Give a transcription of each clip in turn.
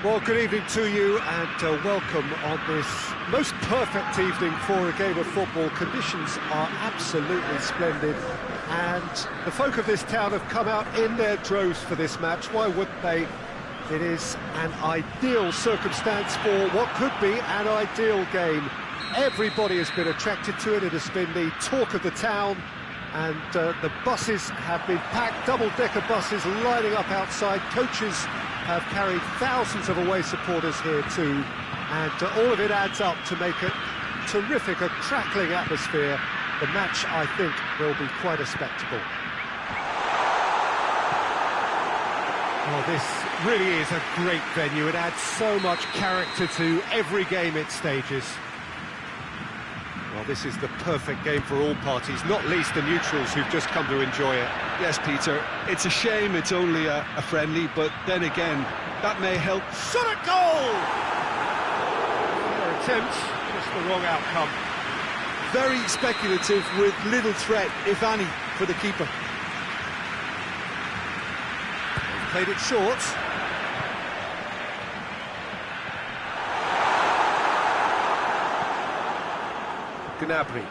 Well, good evening to you and welcome on this most perfect evening for a game of football. Conditions are absolutely splendid and the folk of this town have come out in their droves for this match. Why wouldn't they? It is an ideal circumstance for what could be an ideal game. Everybody has been attracted to it. It has been the talk of the town, and the buses have been packed, double-decker buses lining up outside. Coaches have carried thousands of away supporters here too, and all of it adds up to make a terrific, a crackling atmosphere. The match, I think, will be quite a spectacle. Well, this really is a great venue. It adds so much character to every game it stages. Well, this is the perfect game for all parties, not least the neutrals who've just come to enjoy it. Yes, Peter, it's a shame it's only a friendly, but then again, that may help. Shot at goal! Their attempt, just the wrong outcome. Very speculative with little threat, if any, for the keeper. They've played it short. Gnabry.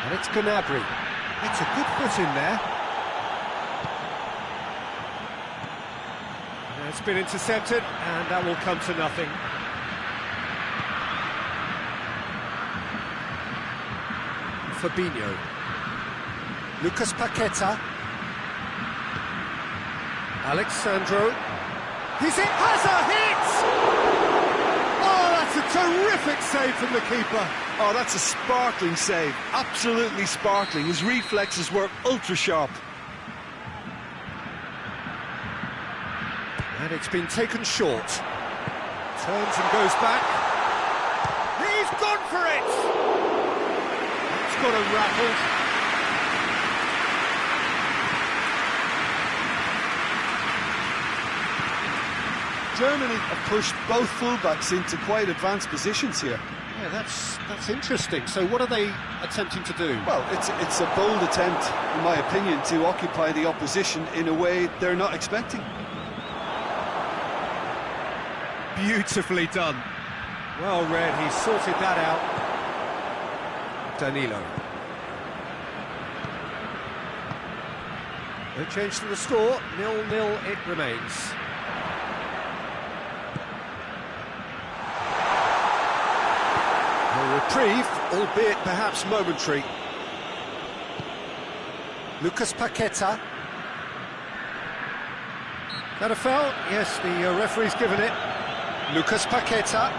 And it's Gnabry. It's a good foot in there. And it's been intercepted, and that will come to nothing. Fabinho. Lucas Paqueta. Alexandro. He's it, has a hit! Oh, that's a terrific save from the keeper. Oh, that's a sparkling save, absolutely sparkling. His reflexes were ultra-sharp. And it's been taken short. Turns and goes back. He's gone for it! It's got a rattle. Germany have pushed both fullbacks into quite advanced positions here. Yeah, that's interesting. So what are they attempting to do? Well, it's a bold attempt, in my opinion, to occupy the opposition in a way they're not expecting. Beautifully done. Well read, he sorted that out. Danilo. No change to the score, 0-0 it remains. Reprieve, albeit perhaps momentary. Lucas Paqueta. That a foul? Yes, the referee's given it. Lucas Paqueta.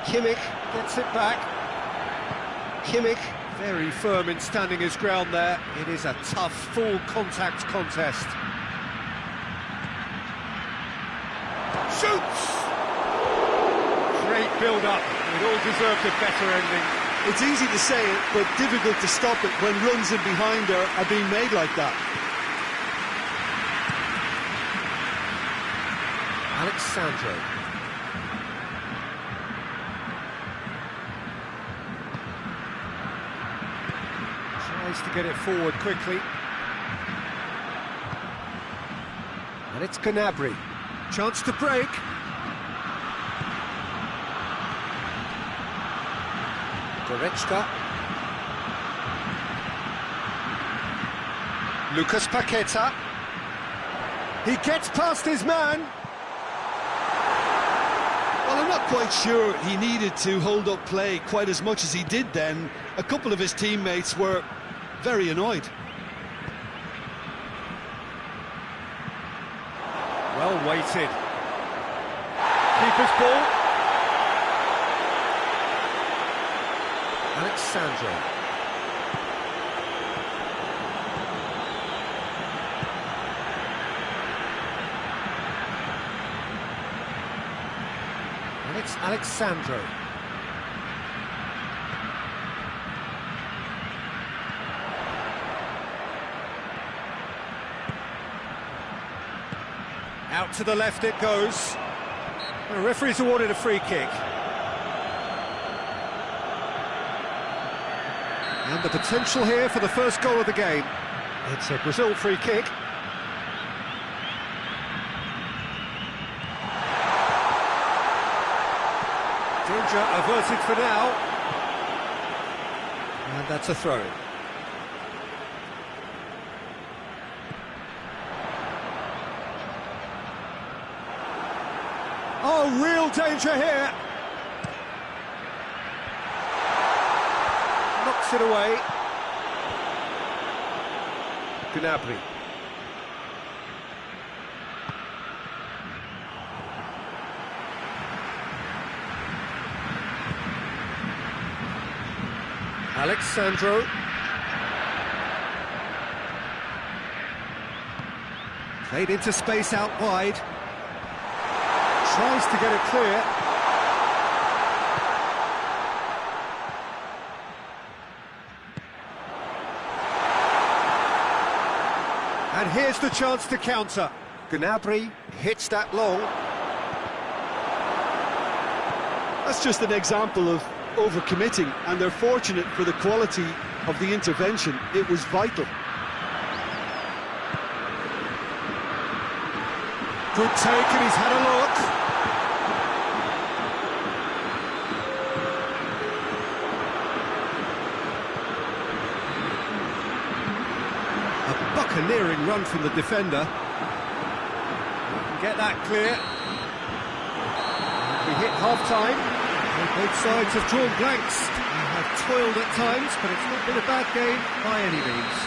Kimmich gets it back. Kimmich, very firm in standing his ground there. It is a tough, full contact contest. Shoots! Great build-up. It all deserved a better ending. It's easy to say it, but difficult to stop it when runs in behind are being made like that. Alexandro. Tries to get it forward quickly. And it's Gnabry. Chance to break. Goretzka. Lucas Paqueta. He gets past his man. Well, I'm not quite sure he needed to hold up play quite as much as he did then. A couple of his teammates were very annoyed. Well weighted. Keeper's ball. Alexandro. And it's Alexandro. Out to the left it goes. The referee's awarded a free kick. And the potential here for the first goal of the game. It's a Brazil free kick. Danger averted for now. And that's a throw. Oh, real danger here. Knocks it away. Gnabry. Alexandro. Played into space out wide. Tries to get it clear. And here's the chance to counter. Gnabry hits that long. That's just an example of overcommitting, and they're fortunate for the quality of the intervention. It was vital. Good take, and he's had a look. A buccaneering run from the defender. Get that clear. We hit half-time. Both sides have drawn blanks and have toiled at times, but it's not been a bad game by any means.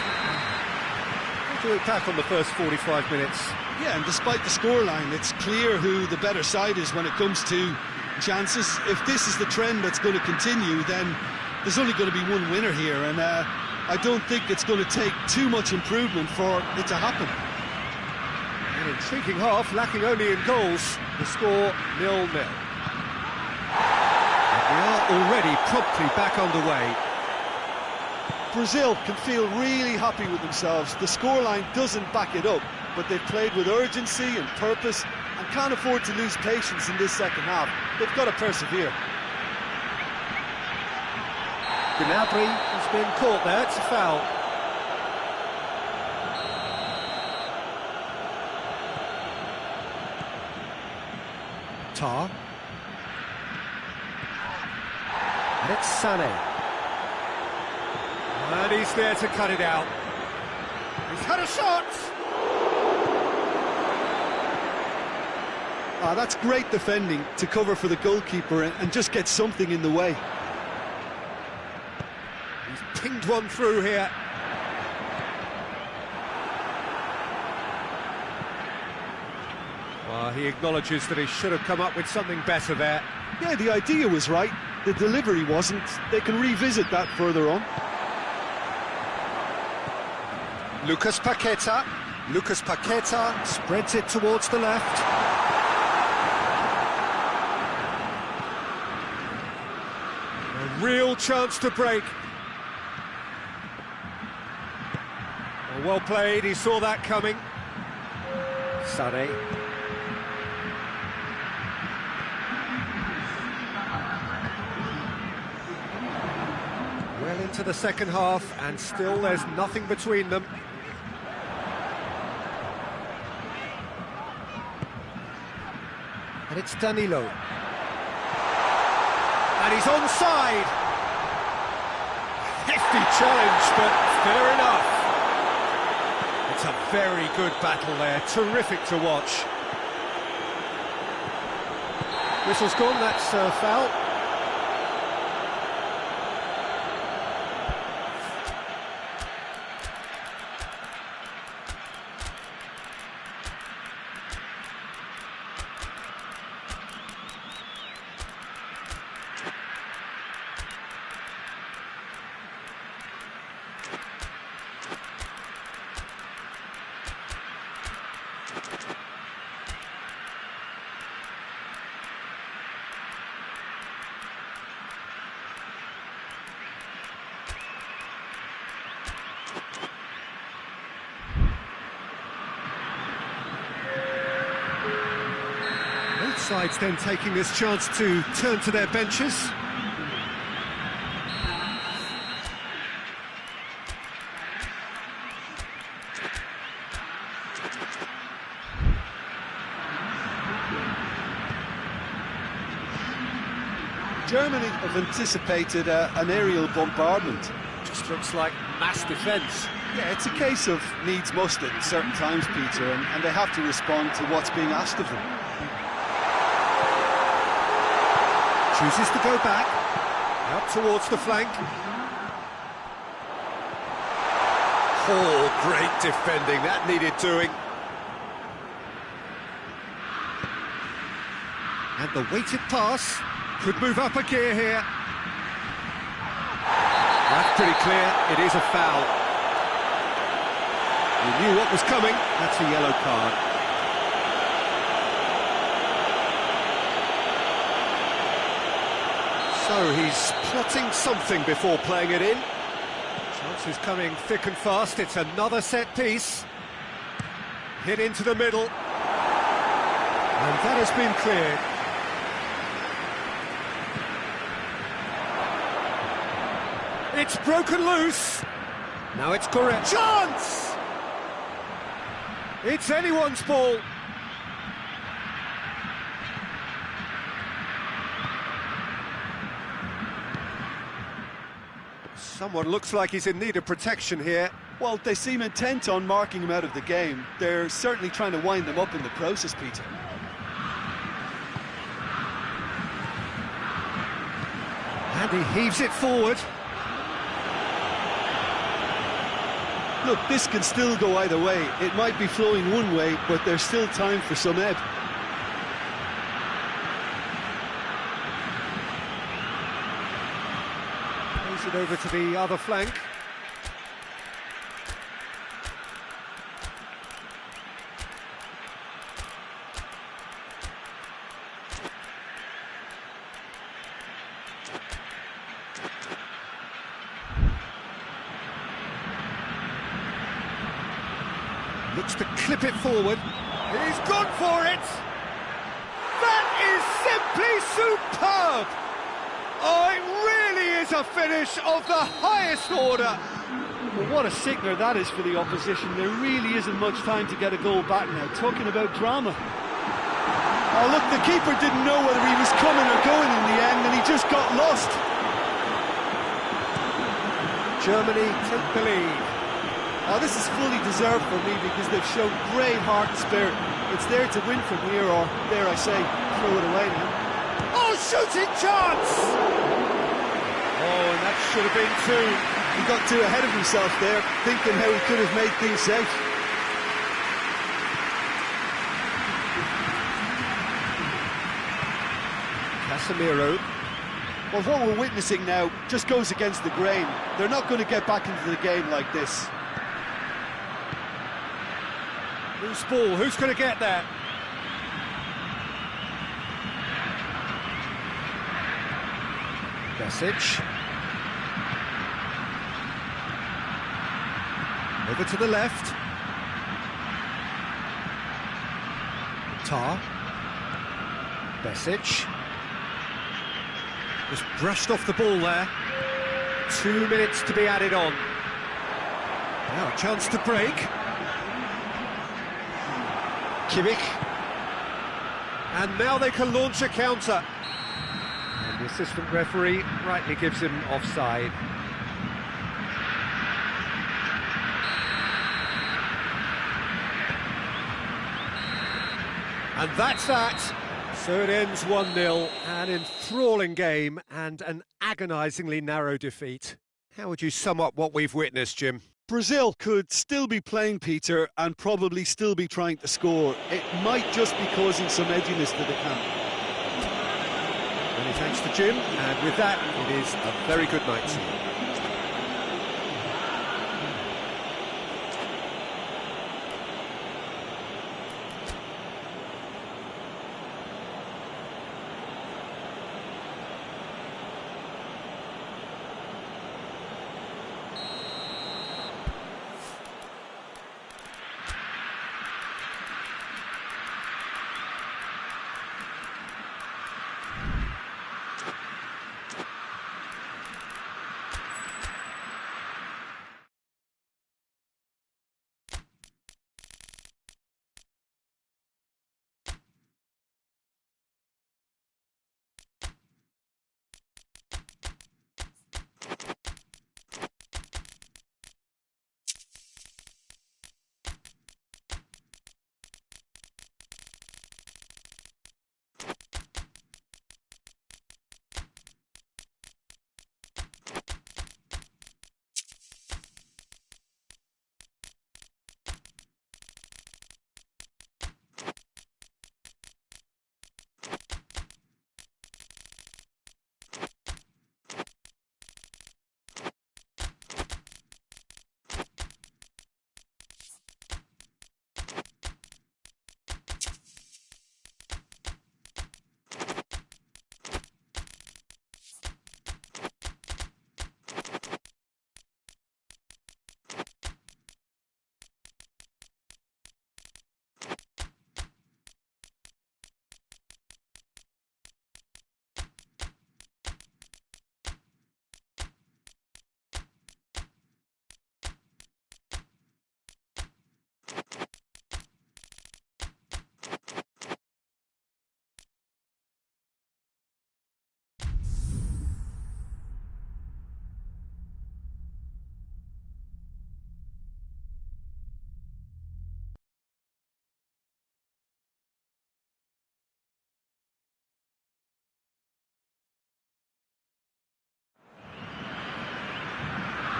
What do we look back on the first 45 minutes? Yeah, and despite the scoreline, it's clear who the better side is when it comes to chances. If this is the trend that's going to continue, then there's only going to be one winner here, and I don't think it's going to take too much improvement for it to happen. An intriguing half, lacking only in goals. The score 0-0. We are already promptly back underway. Brazil can feel really happy with themselves. The scoreline doesn't back it up, but they've played with urgency and purpose and can't afford to lose patience in this second half. They've got to persevere. Gnabry has been caught there, it's a foul. Tar. And it's Sané. And he's there to cut it out. He's had a shot! That's great defending to cover for the goalkeeper and just get something in the way. He's pinged one through here. Well, he acknowledges that he should have come up with something better there. Yeah, the idea was right. The delivery wasn't. They can revisit that further on. Lucas Paqueta. Lucas Paqueta spreads it towards the left. A real chance to break. Well played, he saw that coming. Sané. Well into the second half, and still there's nothing between them. And it's Danilo. And he's onside. Hefty challenge, but fair enough. It's a very good battle there, terrific to watch. Whistle's gone, that's a foul. Both sides then taking this chance to turn to their benches. Germany have anticipated an aerial bombardment. Just looks like mass defence. Yeah, it's a case of needs must at certain times, Peter, and they have to respond to what's being asked of them. Chooses to go back, out towards the flank. Oh, great defending, that needed doing. And the weighted pass could move up a gear here. That's pretty clear, it is a foul. He knew what was coming, that's a yellow card. So he's plotting something before playing it in. Chances coming thick and fast, it's another set piece. Hit into the middle. And that has been cleared. It's broken loose. Now it's correct. Chance! It's anyone's ball. Someone looks like he's in need of protection here. Well, they seem intent on marking him out of the game. They're certainly trying to wind them up in the process, Peter. And he heaves it forward. Look, this can still go either way. It might be flowing one way, but there's still time for some ebb. Plays it over to the other flank. Looks to clip it forward. He's gone for it! That is simply superb! Oh, it really is a finish of the highest order! Well, what a sickener that is for the opposition. There really isn't much time to get a goal back now. Talking about drama. Oh, look, the keeper didn't know whether he was coming or going in the end, and he just got lost. Germany take the lead. Oh, this is fully deserved for me because they've shown great heart and spirit. It's there to win from here, or, dare I say, throw it away now. Oh, shooting chance! Oh, and that should have been two. He got too ahead of himself there, thinking how he could have made things safe. Casemiro. Well, what we're witnessing now just goes against the grain. They're not going to get back into the game like this. Loose ball, who's going to get that? Message. Over to the left. Tar. Message. Just brushed off the ball there. 2 minutes to be added on. Now a chance to break. Kimmich. And now they can launch a counter. And the assistant referee rightly gives him offside. And that's that. So it ends 1-0, an enthralling game and an agonisingly narrow defeat. How would you sum up what we've witnessed, Jim? Brazil could still be playing, Peter, and probably still be trying to score. It might just be causing some edginess to the camp. Many thanks to Jim, and with that, it is a very good night to you.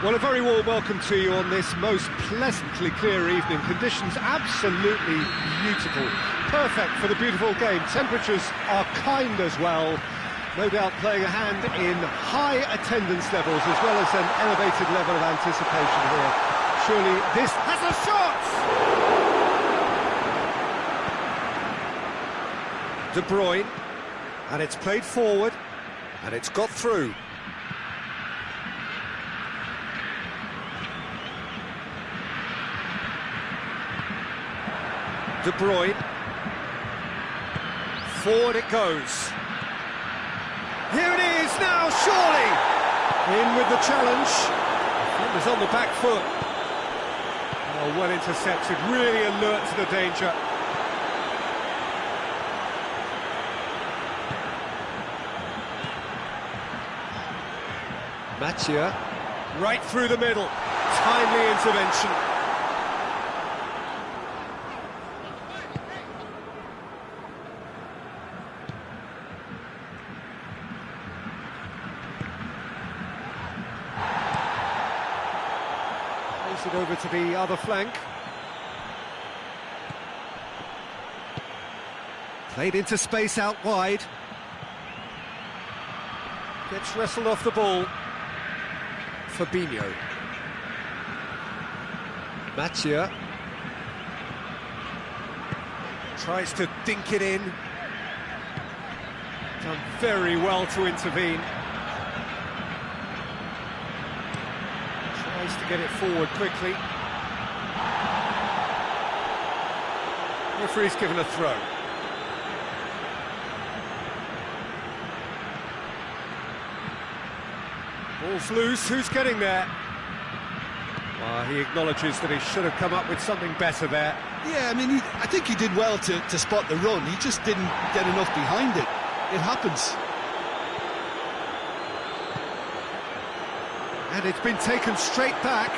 Well, a very warm welcome to you on this most pleasantly clear evening. Conditions absolutely beautiful. Perfect for the beautiful game. Temperatures are kind as well. No doubt playing a hand in high attendance levels as well as an elevated level of anticipation here. Surely this has a shot! De Bruyne, and it's played forward, and it's got through. De Bruyne, forward it goes. Here it is now, surely! In with the challenge. Defender's on the back foot. Oh, well intercepted, really alert to the danger. Mattia, right through the middle. Timely intervention. It over to the other flank. Played into space out wide. Gets wrestled off the ball. Fabinho. Mattia. Tries to dink it in. Done very well to intervene. Tries to get it forward quickly. Referee's given a throw. Ball's loose, who's getting there? Well, he acknowledges that he should have come up with something better there. Yeah, I mean, I think he did well to spot the run. He just didn't get enough behind it. It happens. And it's been taken straight back.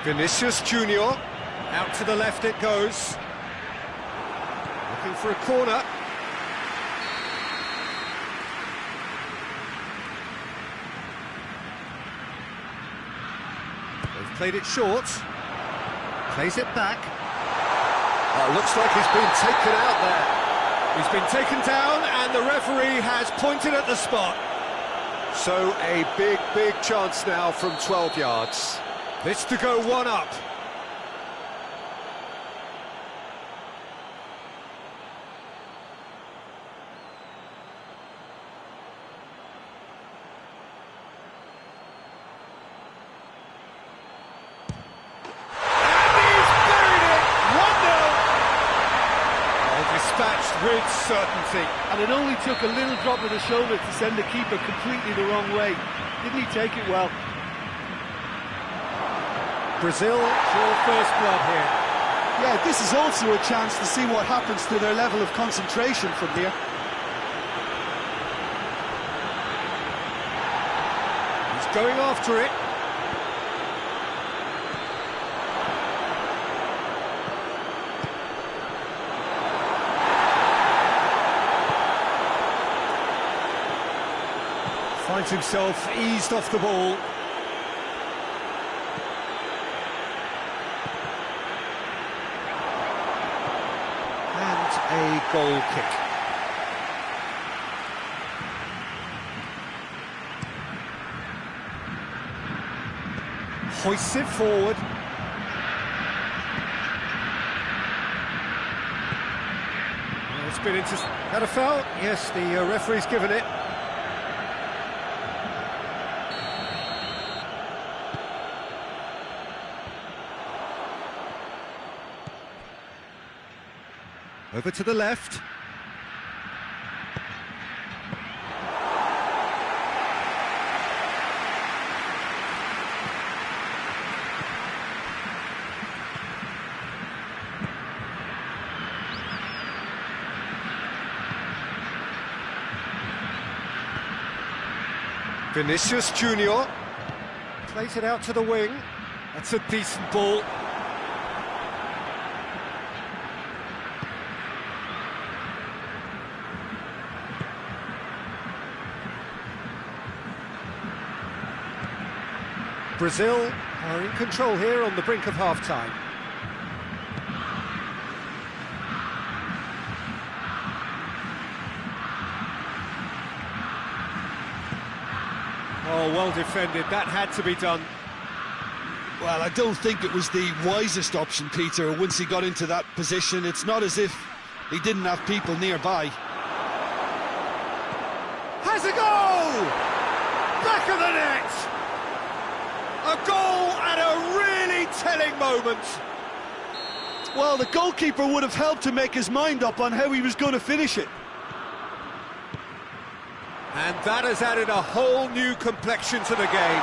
Vinicius Junior, out to the left it goes. Looking for a corner. They've played it short. Plays it back. Oh, looks like he's been taken out there. He's been taken down and the referee has pointed at the spot. So a big chance now from 12 yards. This to go one up. Dispatched with certainty. And it only took a little drop of the shoulder to send the keeper completely the wrong way. Didn't he take it well? Brazil draw first blood here. Yeah, this is also a chance to see what happens to their level of concentration from here. He's going after it. Finds himself eased off the ball. And a goal kick. Hoists it forward. It's been into... Had a foul? Yes, the referee's given it. Over to the left. Vinicius Junior plays it out to the wing. That's a decent ball. Brazil are in control here on the brink of half-time. Oh, well defended, that had to be done. Well, I don't think it was the wisest option, Peter, once he got into that position. It's not as if he didn't have people nearby. Has a goal! Back of the net! A goal at a really telling moment. Well, the goalkeeper would have helped to make his mind up on how he was going to finish it. And that has added a whole new complexion to the game.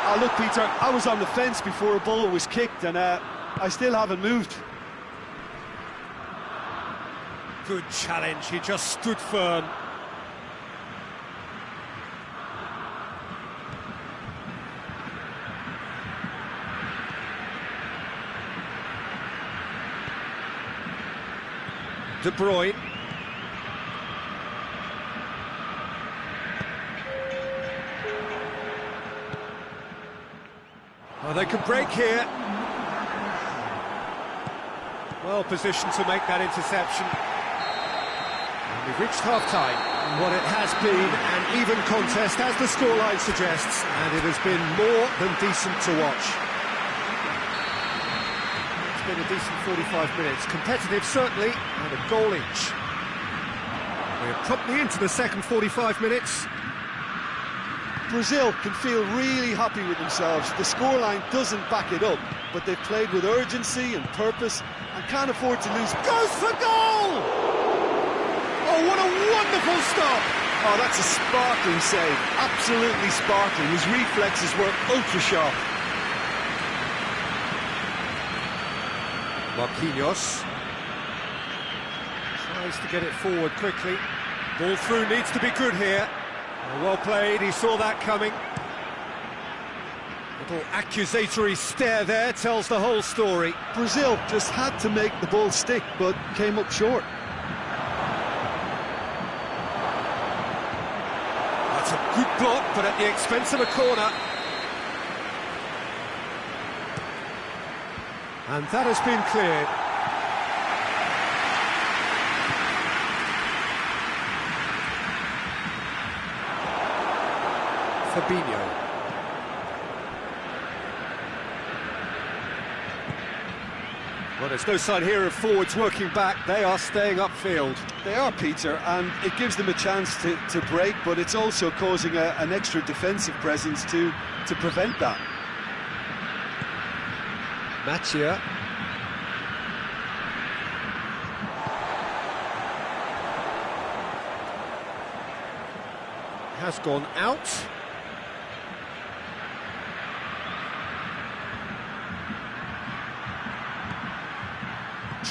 Oh, look, Peter, I was on the fence before a ball was kicked, and I still haven't moved. Good challenge, he just stood firm. De Bruyne. Oh, they can break here. Well positioned to make that interception. And we've reached half-time. What it has been an even contest, as the scoreline suggests, and it has been more than decent to watch. It's been a decent 45 minutes. Competitive, certainly, and a goal each. We're promptly into the second 45 minutes. Brazil can feel really happy with themselves. The scoreline doesn't back it up, but they've played with urgency and purpose and can't afford to lose. Goes for goal! Oh, what a wonderful stop! Oh, that's a sparkling save. Absolutely sparkling. His reflexes were ultra-sharp. Marquinhos tries to get it forward quickly. Ball through needs to be good here. Well played, he saw that coming. Little accusatory stare there tells the whole story. Brazil just had to make the ball stick, but came up short. That's a good block, but at the expense of a corner. And that has been cleared. Fabinho. Well, there's no sign here of forwards working back. They are staying upfield. They are, Peter, and it gives them a chance to break, but it's also causing an extra defensive presence to prevent that. Matia. Has gone out.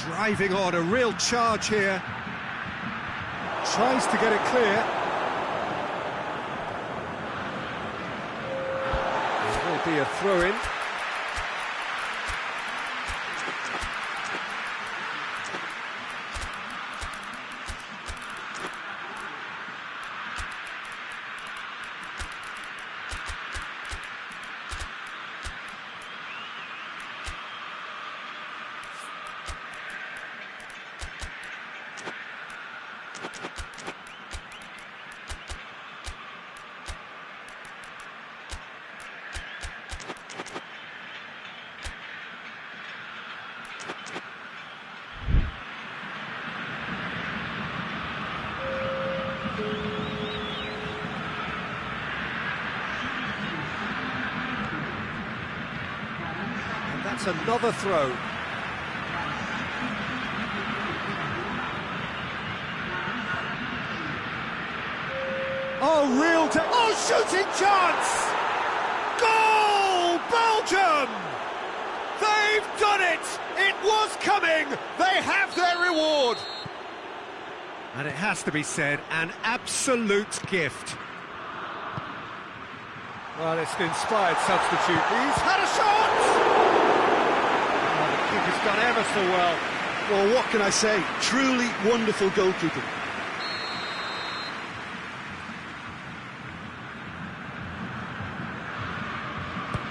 Driving on, a real charge here. Tries to get it clear. It will be a throw-in. That's another throw. Oh, oh, shooting chance! Goal, Belgium! They've done it! It was coming! They have their reward! And it has to be said, an absolute gift. Well, it's an inspired substitute. He's had a shot! The keeper's done ever so well. Well, what can I say? Truly wonderful goalkeeping.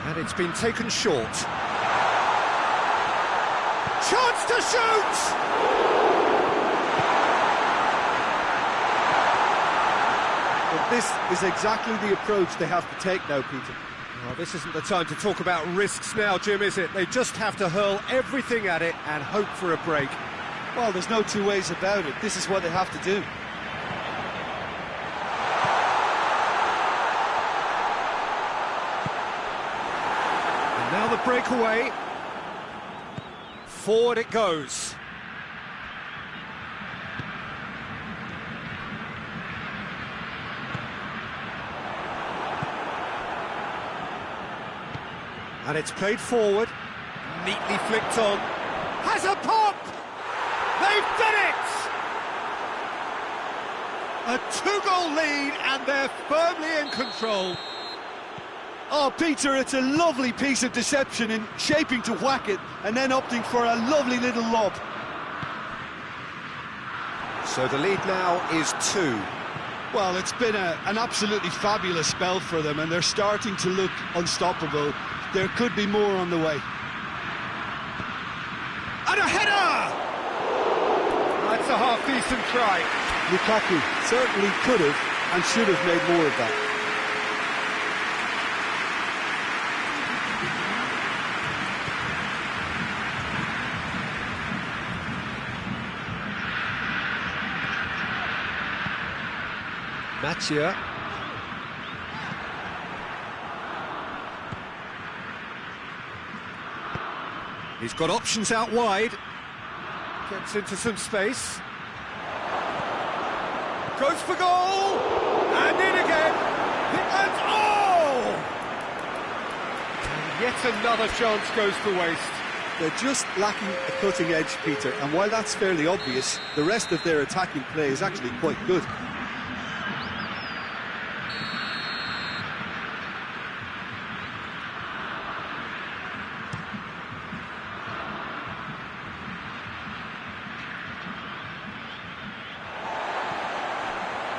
And And it's been taken short. Chance to shoot! But this is exactly the approach they have to take now, Peter. Well, this isn't the time to talk about risks now, Jim, is it? They just have to hurl everything at it and hope for a break. Well, there's no two ways about it. This is what they have to do. And now the breakaway. Forward it goes. And it's played forward, neatly flicked on, has a pop! They've done it! A two-goal lead and they're firmly in control. Oh, Peter, it's a lovely piece of deception in shaping to whack it and then opting for a lovely little lob. So the lead now is 2. Well, it's been an absolutely fabulous spell for them and they're starting to look unstoppable. There could be more on the way. And a header! That's a half-decent try. Lukaku certainly could have and should have made more of that. Mathieu. He's got options out wide. Gets into some space. Goes for goal! And in again! And oh! And yet another chance goes to waste. They're just lacking a cutting edge, Peter, and while that's fairly obvious, the rest of their attacking play is actually quite good.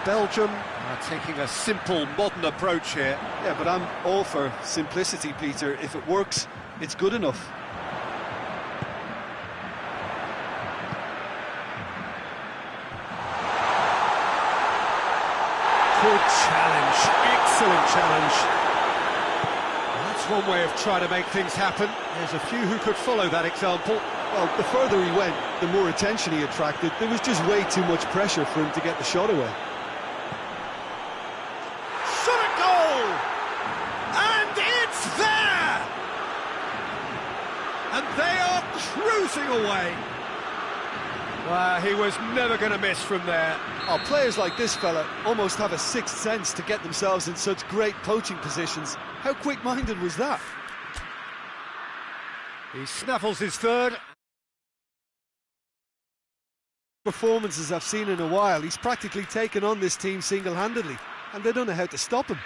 Belgium are taking a simple, modern approach here. Yeah, but I'm all for simplicity, Peter. If it works, it's good enough. Good challenge, excellent challenge. Well, that's one way of trying to make things happen. There's a few who could follow that example. Well, the further he went, the more attention he attracted. There was just way too much pressure for him to get the shot away. Shot a goal! And it's there! And they are cruising away. He was never going to miss from there. Oh, players like this fella almost have a sixth sense to get themselves in such great poaching positions. How quick-minded was that? He snaffles his third. Performances I've seen in a while. He's practically taken on this team single-handedly, and they don't know how to stop him.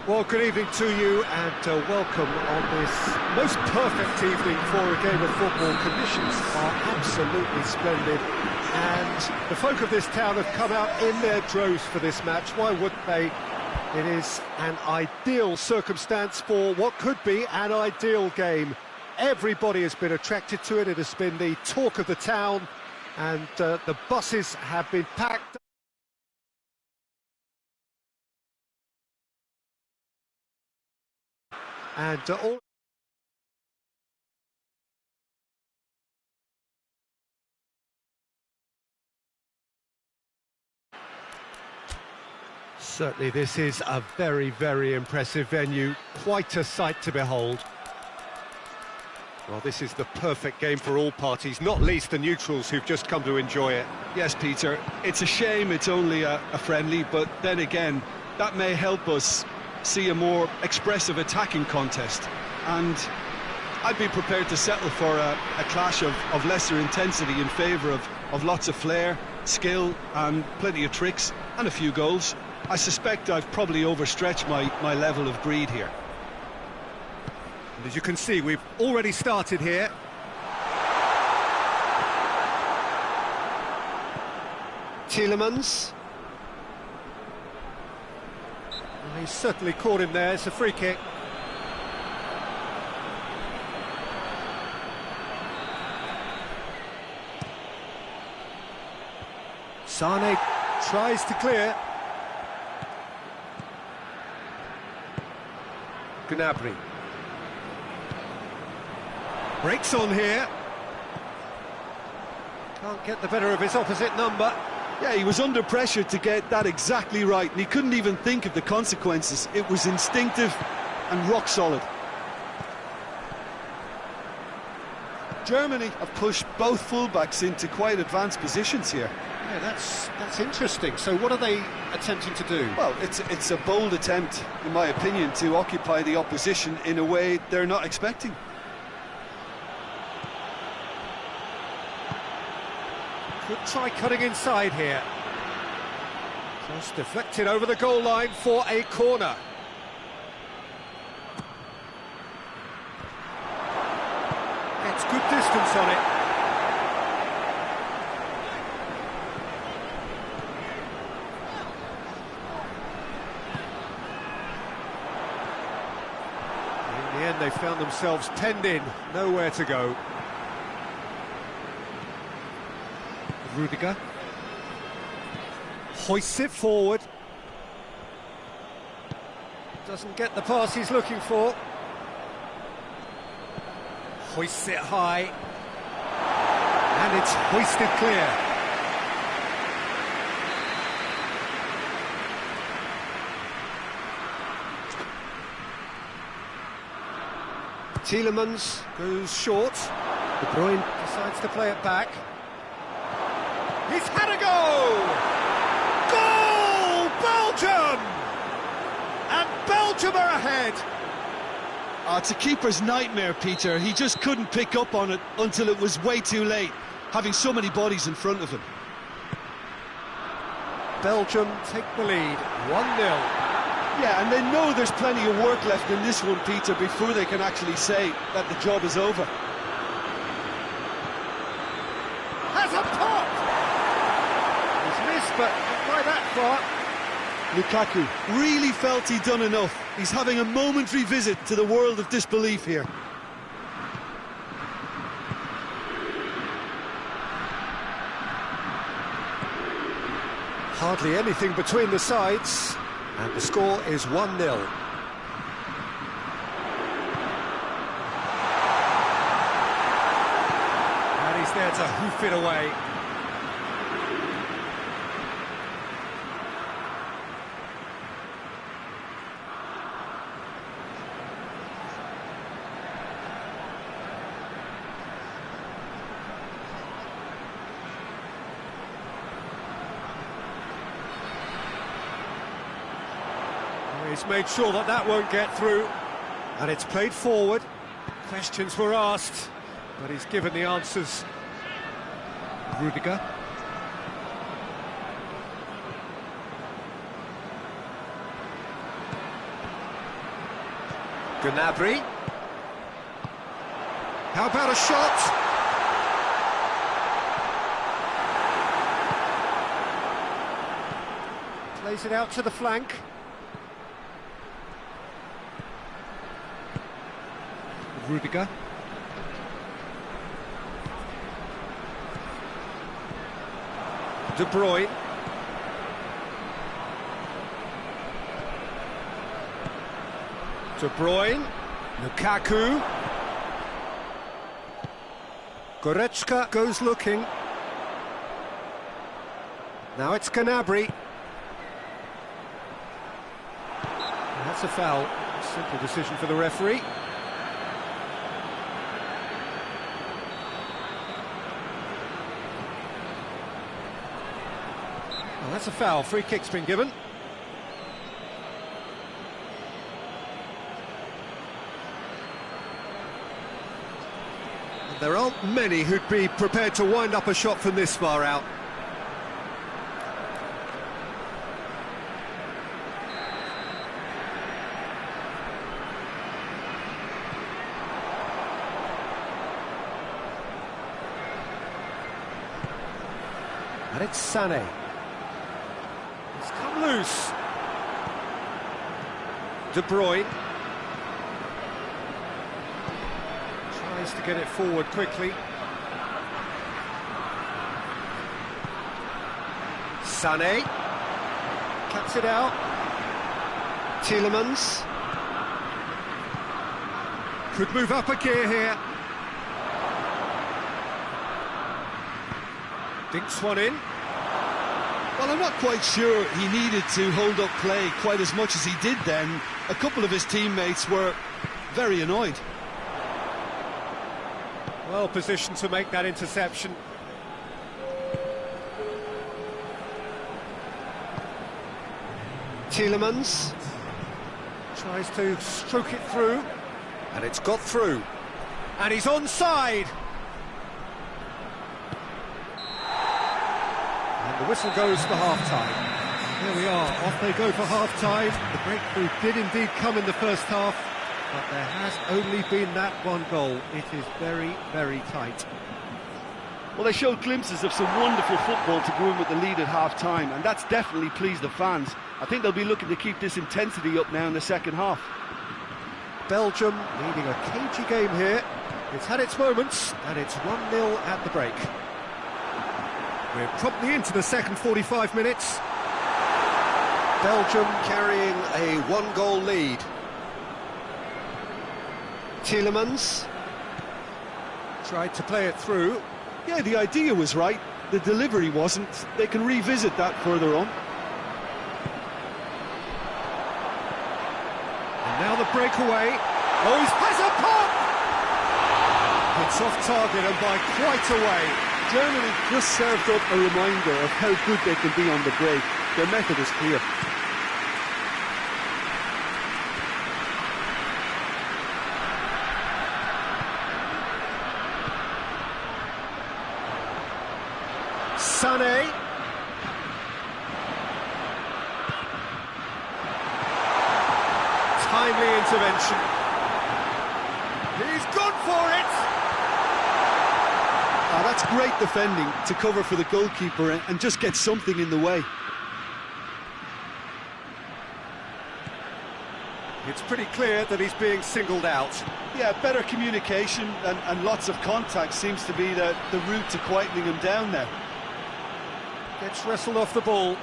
Well, good evening to you and welcome on this most perfect evening for a game of football. Conditions are absolutely splendid and the folk of this town have come out in their droves for this match. Why wouldn't they? It is an ideal circumstance for what could be an ideal game. Everybody has been attracted to it. It has been the talk of the town and the buses have been packed. And all... Certainly this is a very, very impressive venue, quite a sight to behold. Well, this is the perfect game for all parties, not least the neutrals who've just come to enjoy it. Yes, Peter, it's a shame it's only a friendly, but then again, that may help us see a more expressive attacking contest. And I'd be prepared to settle for a clash of lesser intensity in favour of lots of flair, skill and plenty of tricks and a few goals. I suspect I've probably overstretched my level of greed here. And as you can see, we've already started here. Tielemans. Well, he's certainly caught him there. It's a free kick. Sane tries to clear. Gnabry. Breaks on here. Can't get the better of his opposite number. Yeah, he was under pressure to get that exactly right, and he couldn't even think of the consequences. It was instinctive and rock solid. Germany have pushed both fullbacks into quite advanced positions here. Yeah, that's interesting. So what are they attempting to do? Well, it's a bold attempt, in my opinion, to occupy the opposition in a way they're not expecting. Could try cutting inside here. Just deflected over the goal line for a corner. Gets good distance on it. In the end, they found themselves penned in, nowhere to go. Rudiger hoists it forward. Doesn't get the pass he's looking for. Hoists it high. And it's hoisted clear. Tielemans goes short. De Bruyne decides to play it back. He's had a go! Goal! Belgium! And Belgium are ahead! It's a keeper's nightmare, Peter. He just couldn't pick up on it until it was way too late, having so many bodies in front of him. Belgium take the lead, 1-0. Yeah, and they know there's plenty of work left in this one, Peter, before they can actually say that the job is over. Has a pop! But not by that far. Lukaku really felt he'd done enough. He's having a momentary visit to the world of disbelief here. Hardly anything between the sides, and the score is 1-0. And he's there to hoof it away. He's made sure that that won't get through, and it's played forward. Questions were asked, but he's given the answers. Rudiger. Gnabry. How about a shot? Plays it out to the flank. Rudiger. De Bruyne. De Bruyne. Lukaku. Goretzka goes looking. Now it's Gnabry. That's a foul. Simple decision for the referee. Well, that's a foul. Free kick's been given. And there aren't many who'd be prepared to wind up a shot from this far out. And it's Sané. It's come loose. De Bruyne. Tries to get it forward quickly. Sané. Cuts it out. Tielemans. Could move up a gear here. Dinks one in. Well, I'm not quite sure he needed to hold up play quite as much as he did then. A couple of his teammates were very annoyed. Well positioned to make that interception. Tielemans tries to stroke it through, and it's got through. And he's onside. The whistle goes for half-time. There we are, off they go for half-time. The breakthrough did indeed come in the first half, but there has only been that one goal. It is very, very tight. Well, they showed glimpses of some wonderful football to go in with the lead at half-time, and that's definitely pleased the fans. I think they'll be looking to keep this intensity up now in the second half. Belgium leading a cagey game here. It's had its moments, and it's 1-0 at the break. We're promptly into the second 45 minutes. Belgium carrying a one-goal lead. Tielemans tried to play it through. Yeah, the idea was right. The delivery wasn't. They can revisit that further on. And now the breakaway. Oh, he has a pop! It's off target and by quite a way. Germany just served up a reminder of how good they can be on the break. Their method is clear. Sané. Timely intervention. He's gone for it! That's great defending to cover for the goalkeeper and just get something in the way. It's pretty clear that he's being singled out. Yeah, better communication and lots of contact seems to be the route to quietening him down there. Gets wrestled off the ball.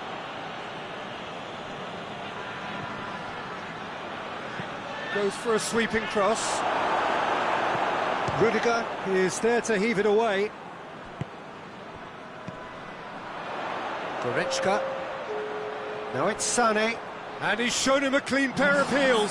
Goes for a sweeping cross. Rudiger is there to heave it away. Goretzka. Now it's Sané. And he's shown him a clean pair of heels.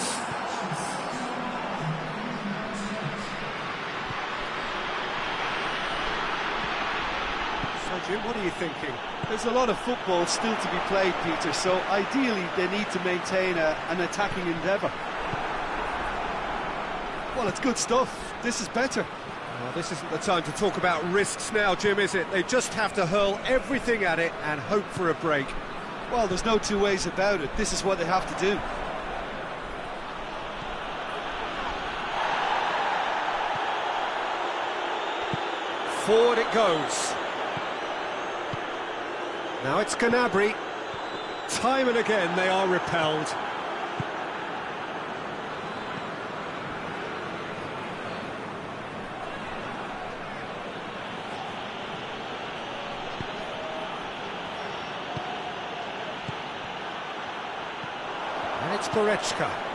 So, Jim, what are you thinking? There's a lot of football still to be played, Peter, so ideally they need to maintain an attacking endeavour. Well, it's good stuff. This is better. Well, this isn't the time to talk about risks now, Jim, is it? They just have to hurl everything at it and hope for a break. Well, there's no two ways about it. This is what they have to do. Forward it goes. Now it's Gnabry. Time and again they are repelled. And it's Goretzka.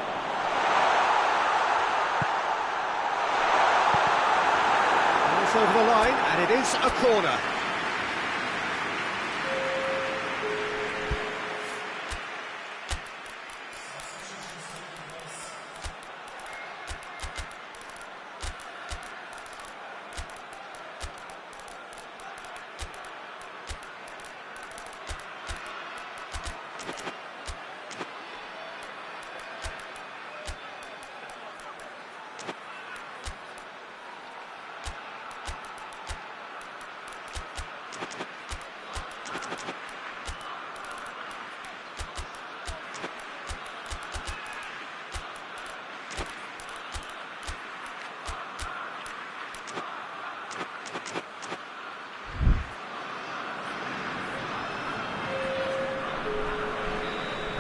It's over the line, and it is a corner.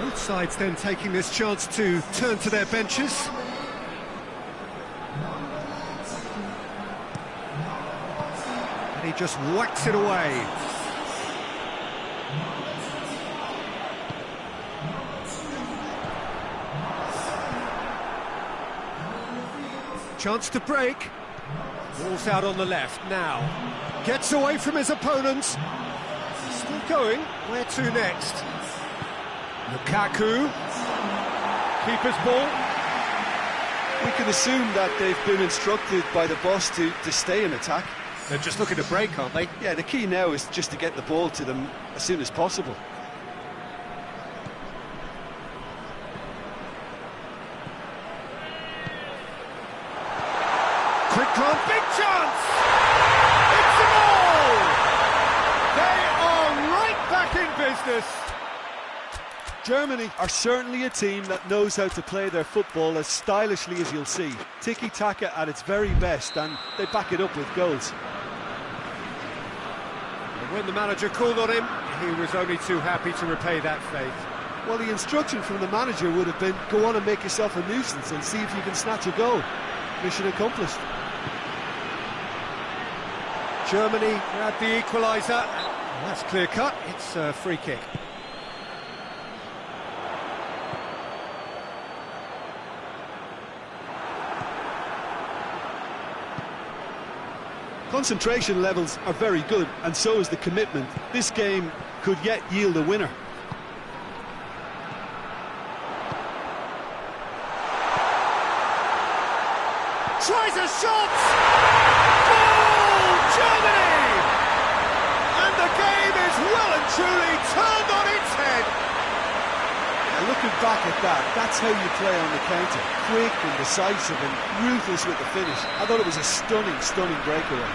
Both sides then taking this chance to turn to their benches. And he just whacks it away. Chance to break. Ball's out on the left now. Gets away from his opponents. Still going. Where to next? Lukaku. Keeper's ball. We can assume that they've been instructed by the boss to stay in attack. They're just looking to break, aren't they? Yeah, the key now is just to get the ball to them as soon as possible. Quick on, big chance! It's a goal! They are right back in business. Germany are certainly a team that knows how to play their football as stylishly as you'll see. Tiki-taka at its very best, and they back it up with goals. And when the manager called on him, he was only too happy to repay that faith. Well, the instruction from the manager would have been, go on and make yourself a nuisance and see if you can snatch a goal. Mission accomplished. Germany grabbed the equaliser. That's clear cut. It's a free kick. Concentration levels are very good, and so is the commitment. This game could yet yield a winner. Tries a shot! Goal! Germany! And the game is well and truly turned on its head. Yeah, looking back at that, that's how you play on the counter. Quick and decisive and ruthless with the finish. I thought it was a stunning, stunning breakaway.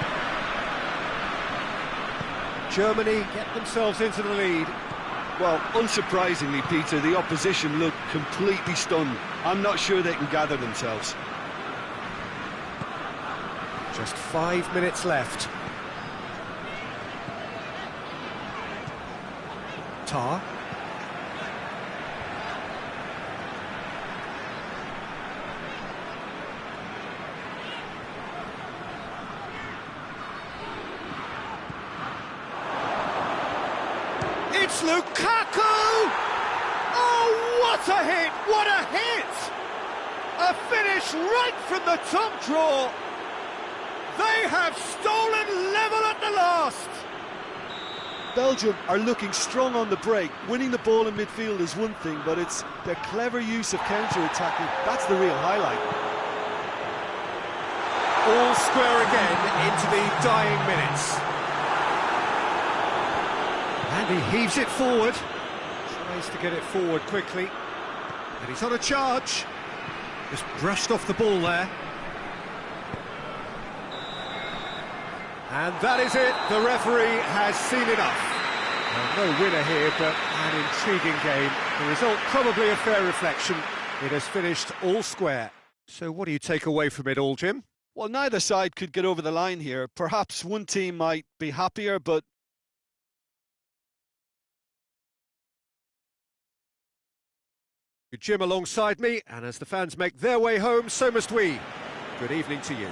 Germany get themselves into the lead. Well, unsurprisingly, Peter, the opposition look completely stunned. I'm not sure they can gather themselves. Just 5 minutes left. Tar. It's Lukaku! Oh, what a hit! What a hit! A finish right from the top draw. They have stolen level at the last. Belgium are looking strong on the break. Winning the ball in midfield is one thing, but it's their clever use of counter-attacking. That's the real highlight. All square again into the dying minutes. And he heaves it forward. Tries to get it forward quickly. And he's on a charge. Just brushed off the ball there. And that is it. The referee has seen enough. Well, no winner here, but an intriguing game. The result probably a fair reflection. It has finished all square. So what do you take away from it all, Jim? Well, neither side could get over the line here. Perhaps one team might be happier, but Jim alongside me, and as the fans make their way home, so must we. Good evening to you.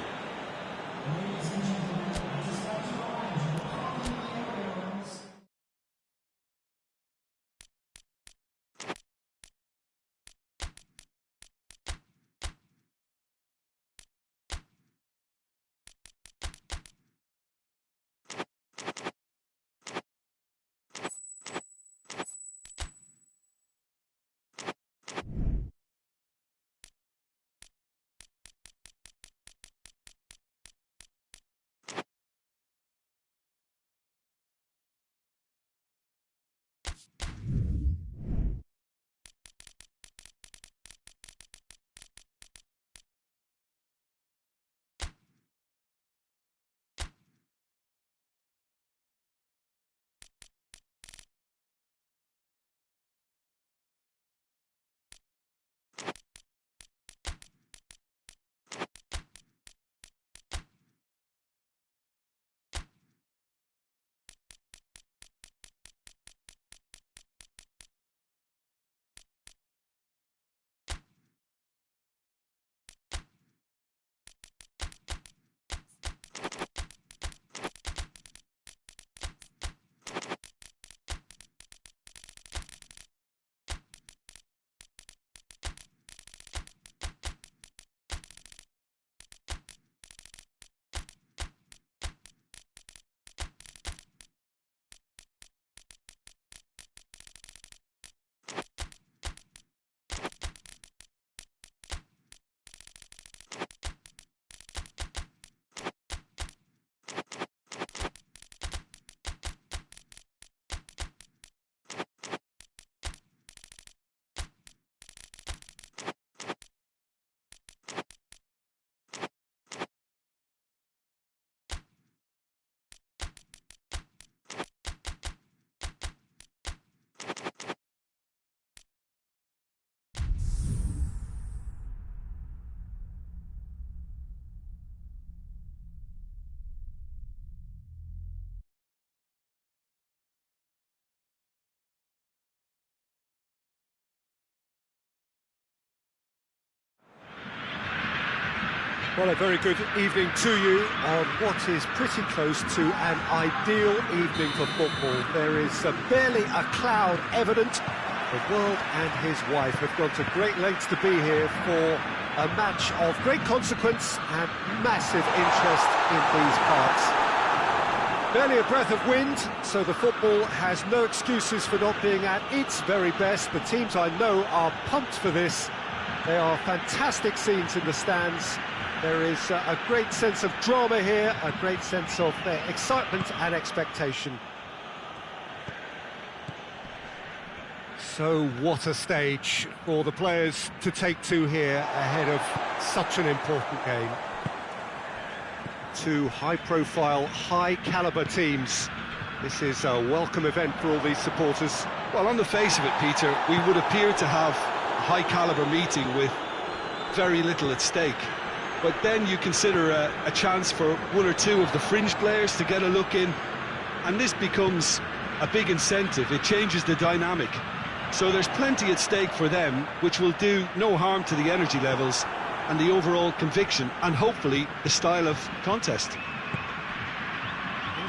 Well, a very good evening to you on what is pretty close to an ideal evening for football. There is barely a cloud evident. The world and his wife have gone to great lengths to be here for a match of great consequence and massive interest in these parts. Barely a breath of wind, so the football has no excuses for not being at its very best. The teams I know are pumped for this. They are fantastic scenes in the stands. There is a great sense of drama here, a great sense of excitement and expectation. So what a stage for the players to take to here ahead of such an important game. Two high-profile, high-caliber teams. This is a welcome event for all these supporters. well, on the face of it, Peter, we would appear to have a high-caliber meeting with very little at stake. But then you consider a chance for one or two of the fringe players to get a look in, and this becomes a big incentive. It changes the dynamic. So there's plenty at stake for them, which will do no harm to the energy levels and the overall conviction, and hopefully the style of contest.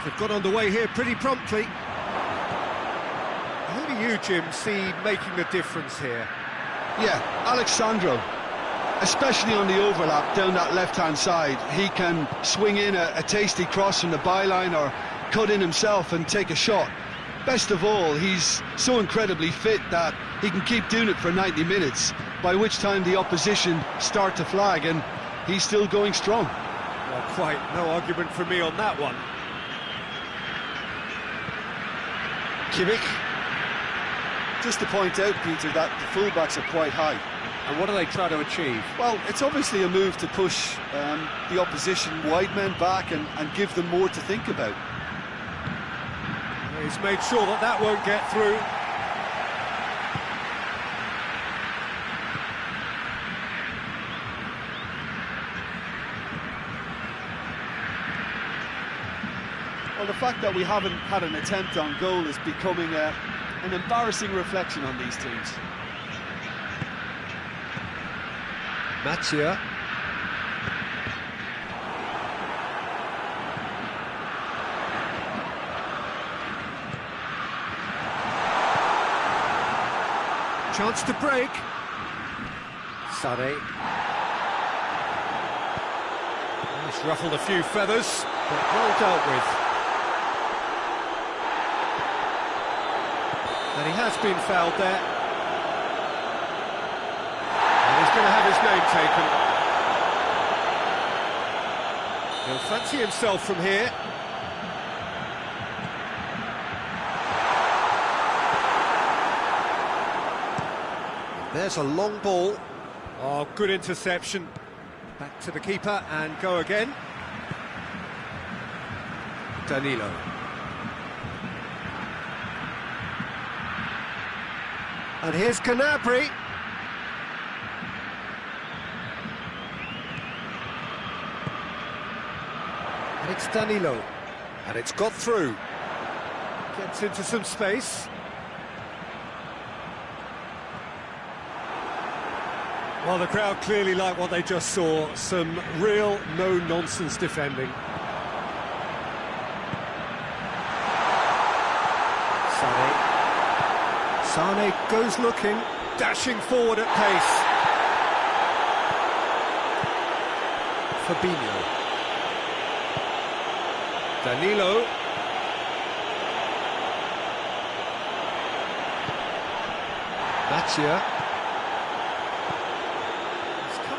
They've got underway here pretty promptly. Who do you, Jim, see making the difference here? Yeah, Alexandro. Especially on the overlap down that left-hand side, he can swing in a tasty cross from the byline or cut in himself and take a shot. Best of all, he's so incredibly fit that he can keep doing it for 90 minutes, by which time the opposition start to flag, and he's still going strong. Well, quite no argument from me on that one. Kimmich. Just to point out, Peter, that the fullbacks are quite high. And what are they trying to achieve? Well, it's obviously a move to push the opposition wide men back and give them more to think about. He's made sure that that won't get through. Well, the fact that we haven't had an attempt on goal is becoming an embarrassing reflection on these teams. Mathieu. Chance to break. Sané. He's ruffled a few feathers, but well dealt with. And he has been fouled there. And he's going to have his name taken. He'll fancy himself from here. There's a long ball. Oh, good interception. Back to the keeper and go again. Danilo. And here's Gnabry. And it's Danilo. And it's got through. Gets into some space. Well, the crowd clearly like what they just saw. Some real no-nonsense defending. Sané goes looking, dashing forward at pace. Fabinho. Danilo. Mathieu.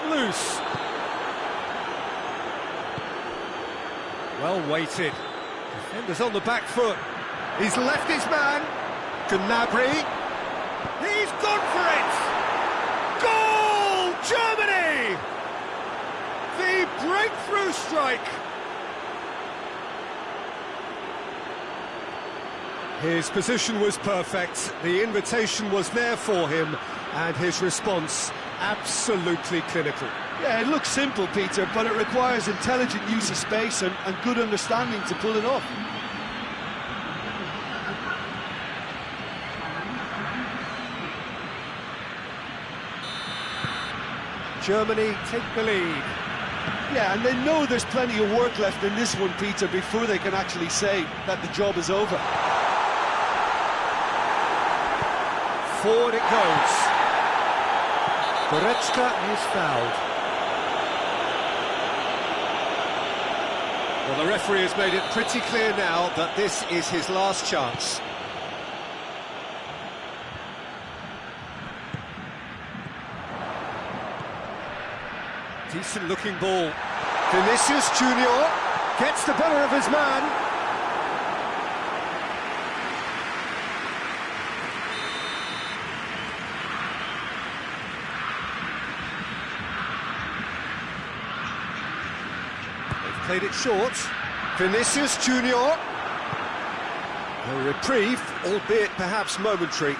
Loose. Well weighted. Defender's on the back foot. He's left his man. Gnabry. He's gone for it. Goal! Germany! The breakthrough strike. His position was perfect. The invitation was there for him, and his response absolutely clinical. Yeah, it looks simple, Peter, but it requires intelligent use of space and good understanding to pull it off. Germany take the lead. Yeah, and they know there's plenty of work left in this one, Peter, before they can actually say that the job is over. Forward it goes. Goretzka is fouled. Well, the referee has made it pretty clear now that this is his last chance. Decent looking ball. Vinicius Junior gets the better of his man. Played it short. Vinicius Junior. A reprieve, albeit perhaps momentary.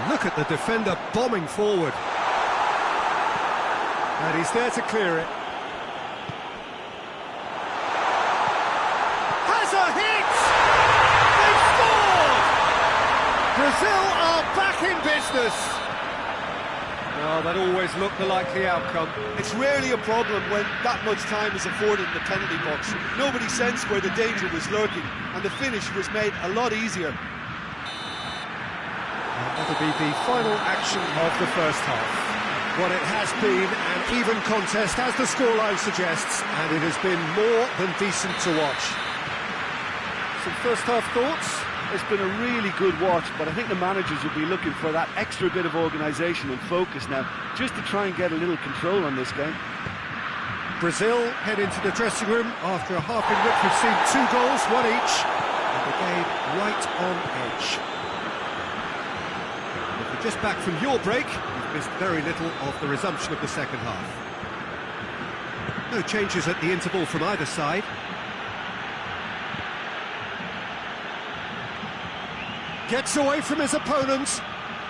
Look at the defender bombing forward. And he's there to clear it. Brazil are back in business. Oh, that always looked the likely outcome. It's rarely a problem when that much time is afforded in the penalty box. Nobody sensed where the danger was lurking, and the finish was made a lot easier. That'll be the final action of the first half. Well, it has been an even contest, as the scoreline suggests, and it has been more than decent to watch. Some first half thoughts? It's been a really good watch, but I think the managers will be looking for that extra bit of organisation and focus now, just to try and get a little control on this game. Brazil head into the dressing room after a half in which we've seen 2 goals, 1 each, and the game right on edge. If you're just back from your break, you've missed very little of the resumption of the second half. No changes at the interval from either side. Gets away from his opponent.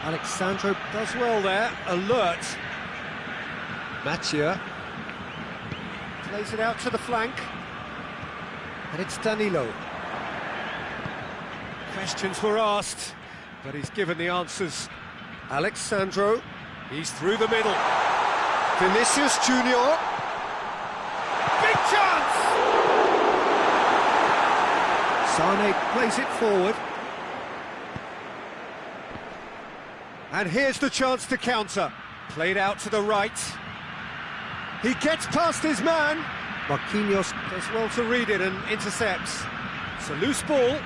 Alexandro does well there, alert. Mathieu plays it out to the flank. And it's Danilo. Questions were asked, but he's given the answers. Alexandro, he's through the middle. Vinicius Junior. Big chance! Sane plays it forward. And here's the chance to counter. Played out to the right. He gets past his man. Marquinhos does well to read it and intercepts. It's a loose ball.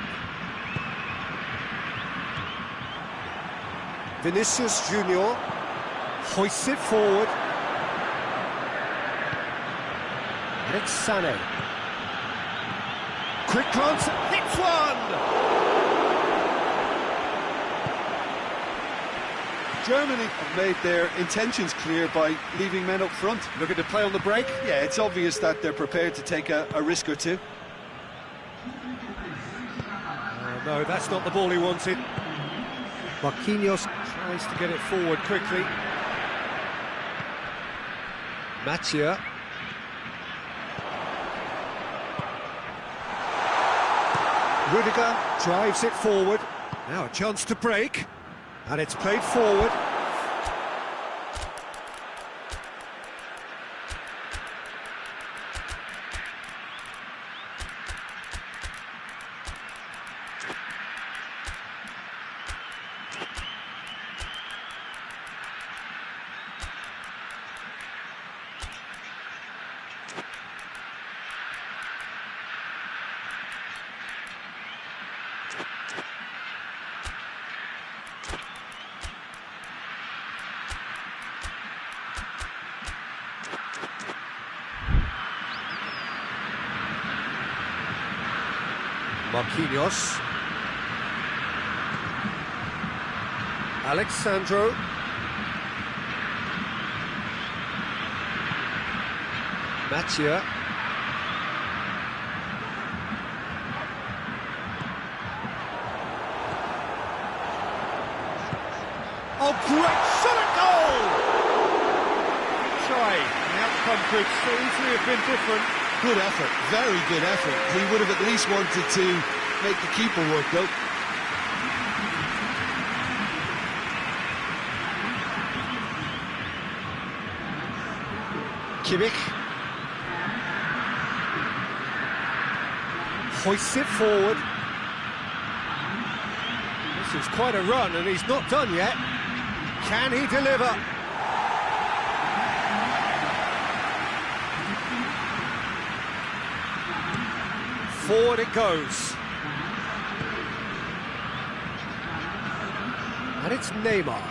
Vinicius Junior hoists it forward. And it's Sané. Quick glance, hits one! Germany have made their intentions clear by leaving men up front. Looking to play on the break. Yeah, it's obvious that they're prepared to take a risk or two. No, that's not the ball he wanted. Marquinhos tries to get it forward quickly. Mathieu. Rudiger drives it forward. Now a chance to break. And it's played forward. Marquinhos. Alexandro. Mathieu. Oh, great shot at goal! Try. The outcome could so easily have been different. Good effort, very good effort. He would have at least wanted to make the keeper work, though. Kimmich hoists it forward. This is quite a run, and he's not done yet. Can he deliver? Forward it goes. And it's Neymar.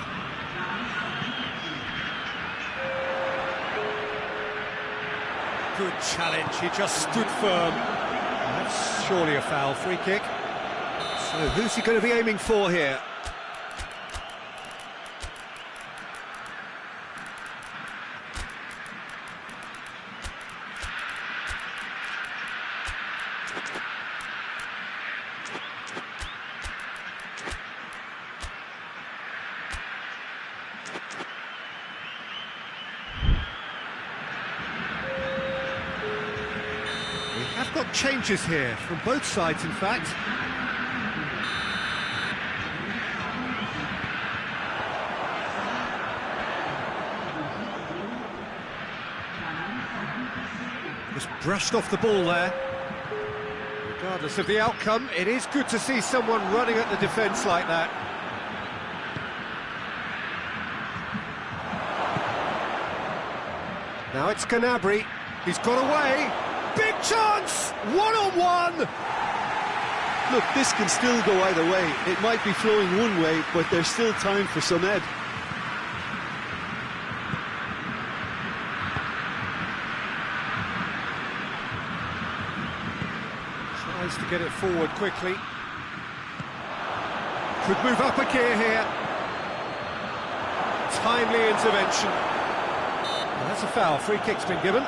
Good challenge, he just stood firm. That's surely a foul, free kick. So who's he going to be aiming for here? Have got changes here from both sides, in fact. Just brushed off the ball there. Regardless of the outcome, it is good to see someone running at the defence like that. Now it's Gnabry. He's got away. Big chance! One-on-one! Look, this can still go either way. It might be flowing one way, but there's still time for some ebb. Tries to get it forward quickly. Could move up a gear here. Timely intervention. Well, that's a foul. Free kick's been given.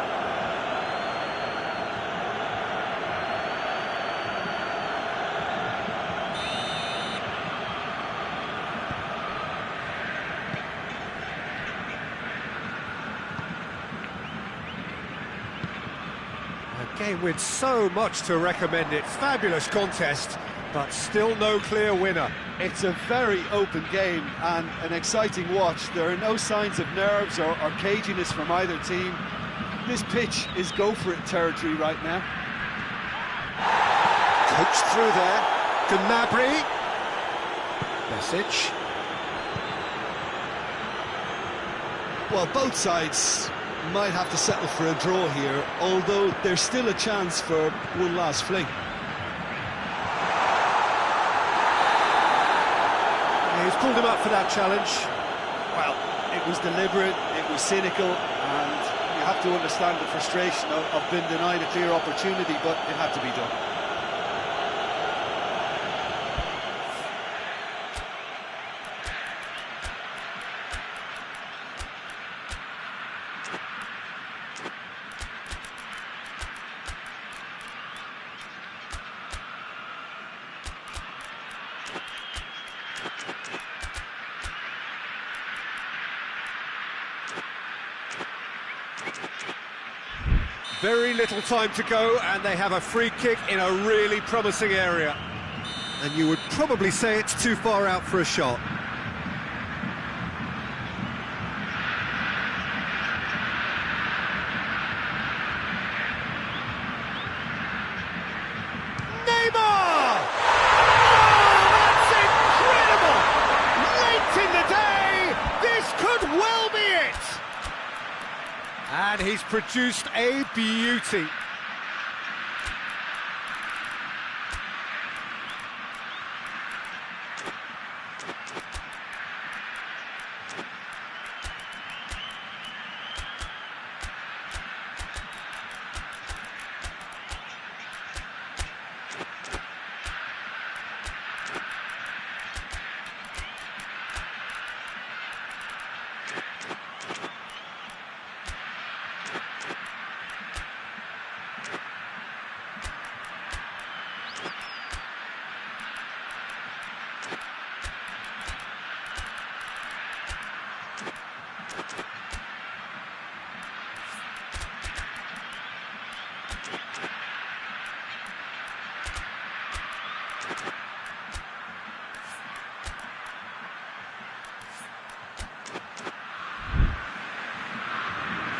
Game with so much to recommend it. Fabulous contest, but still no clear winner. It's a very open game and an exciting watch. There are no signs of nerves or caginess from either team. This pitch is go-for-it territory right now. Coached through there. Gnabry. Message. Well, both sides might have to settle for a draw here, although there's still a chance for one last fling. He's pulled him up for that challenge. Well, it was deliberate, it was cynical, and you have to understand the frustration of being denied a clear opportunity, but it had to be done. Very little time to go, and they have a free kick in a really promising area. And you would probably say it's too far out for a shot. Neymar! Oh, that's incredible! Late in the day, this could well be it! And he's produced a beauty.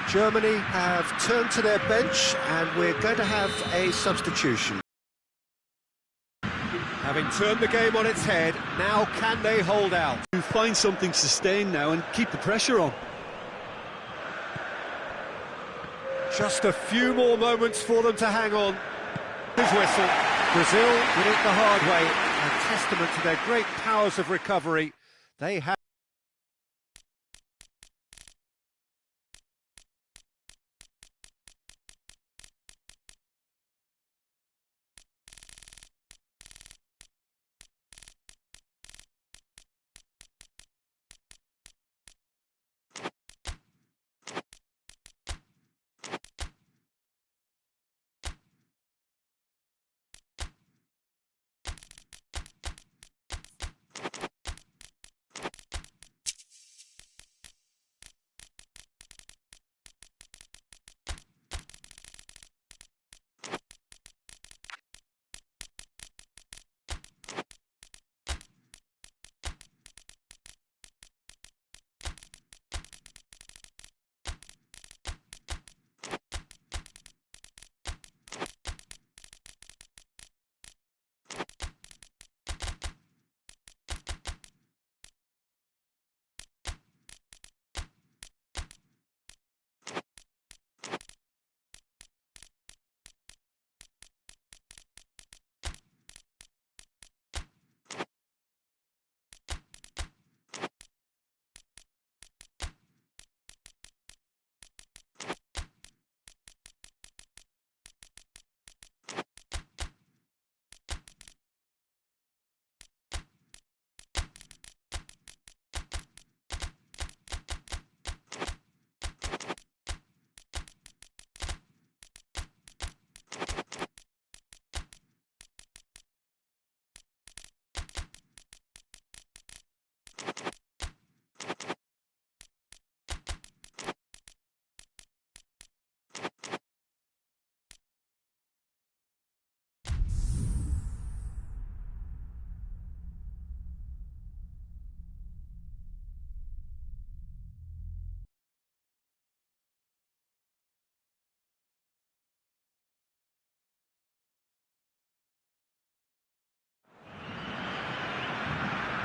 Germany have turned to their bench, and we're going to have a substitution. Having turned the game on its head, now can they hold out? To find something sustained now and keep the pressure on. Just a few more moments for them to hang on. His whistle. Brazil did it the hard way. A testament to their great powers of recovery. They have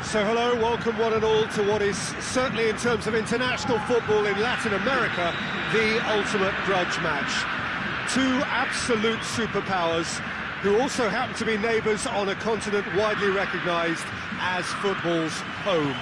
So hello, welcome one and all to what is certainly in terms of international football in Latin America, the ultimate grudge match. Two absolute superpowers who also happen to be neighbours on a continent widely recognised as football's home.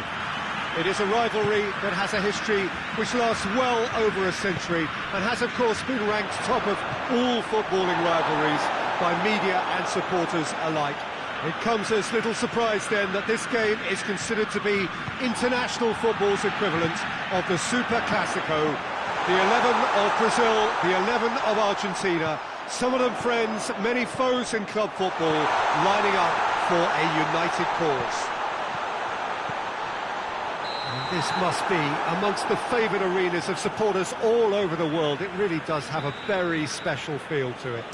It is a rivalry that has a history which lasts well over a century and has of course been ranked top of all footballing rivalries by media and supporters alike. It comes as little surprise then that this game is considered to be international football's equivalent of the Super Classico. The 11 of Brazil, the 11 of Argentina, some of them friends, many foes in club football, lining up for a united cause. And this must be amongst the favoured arenas of supporters all over the world. It really does have a very special feel to it.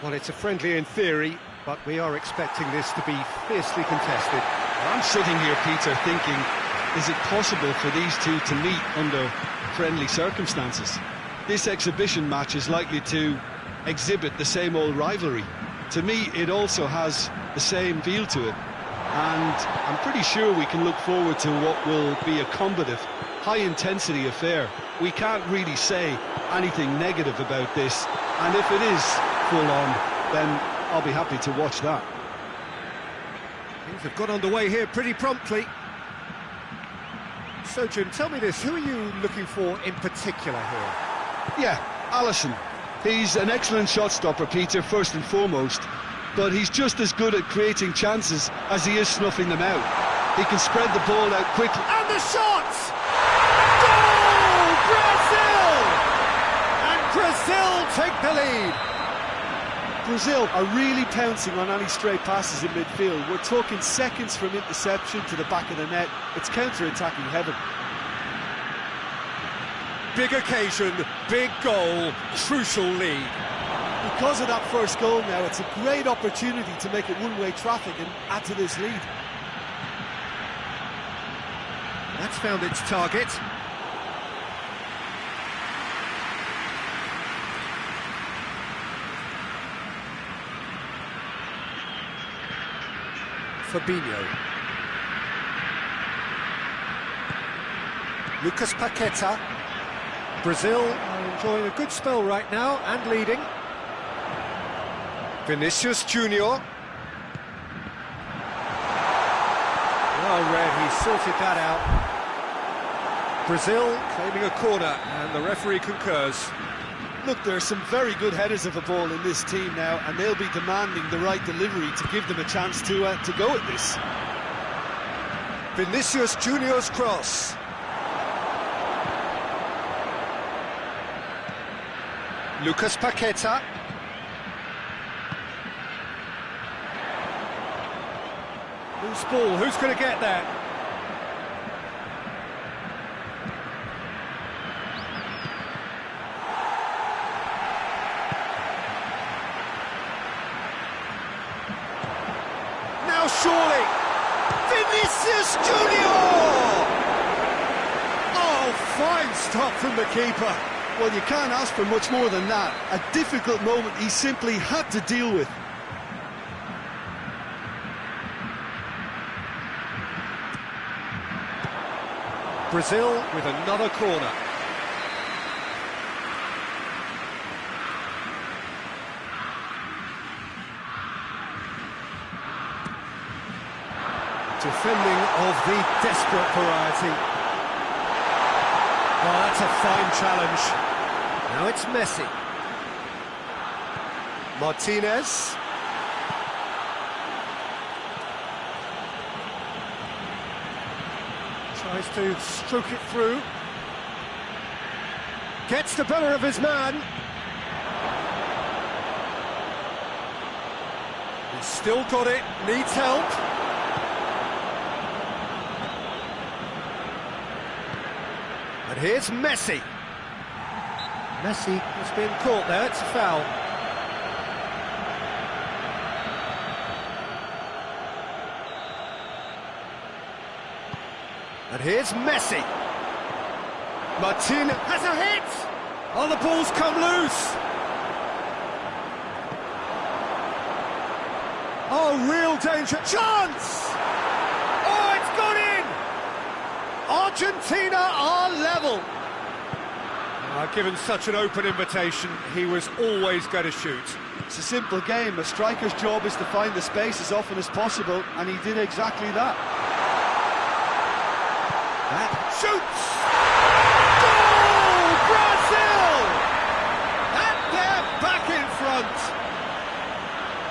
Well, it's a friendly in theory, but we are expecting this to be fiercely contested. I'm sitting here, Peter, thinking, is it possible for these two to meet under friendly circumstances? This exhibition match is likely to exhibit the same old rivalry. To me, it also has the same feel to it. And I'm pretty sure we can look forward to what will be a combative, high-intensity affair. We can't really say anything negative about this, and if it is full-on, then I'll be happy to watch that. Things have got underway here pretty promptly. So, Jim, tell me this, who are you looking for in particular here? Yeah, Alisson. He's an excellent shot stopper, Peter, first and foremost, but he's just as good at creating chances as he is snuffing them out. He can spread the ball out quickly. And the shot! Goal! Brazil! And Brazil take the lead. Brazil are really pouncing on any stray passes in midfield. We're talking seconds from interception to the back of the net. It's counter-attacking heaven. Big occasion, big goal, crucial lead. Because of that first goal now, it's a great opportunity to make it one-way traffic and add to this lead. That's found its target. Fabinho. Lucas Paqueta. Brazil are enjoying a good spell right now and leading. Vinicius Junior. Well read, he sorted that out. Brazil claiming a corner, and the referee concurs. Look, there are some very good headers of a ball in this team now, and they'll be demanding the right delivery to give them a chance to go at this. Vinicius Junior's cross. Lucas Paqueta. Loose ball, who's going to get that? Now surely, Vinicius Junior! Oh, fine stop from the keeper. Well, you can't ask for much more than that. A difficult moment he simply had to deal with. Brazil with another corner. Defending of the desperate variety. Oh, that's a fine challenge. Now it's Messi. Martinez. Tries to stroke it through. Gets the better of his man. He's still got it, needs help. And here's Messi. Messi has been caught there, it's a foul. And here's Messi. Martinez has a hit! Oh, the ball's come loose! Oh, real danger. Chance! Argentina are level. Given such an open invitation, he was always going to shoot. It's a simple game. A striker's job is to find the space as often as possible, and he did exactly that. That shoots! Goal! Brazil! And they're back in front.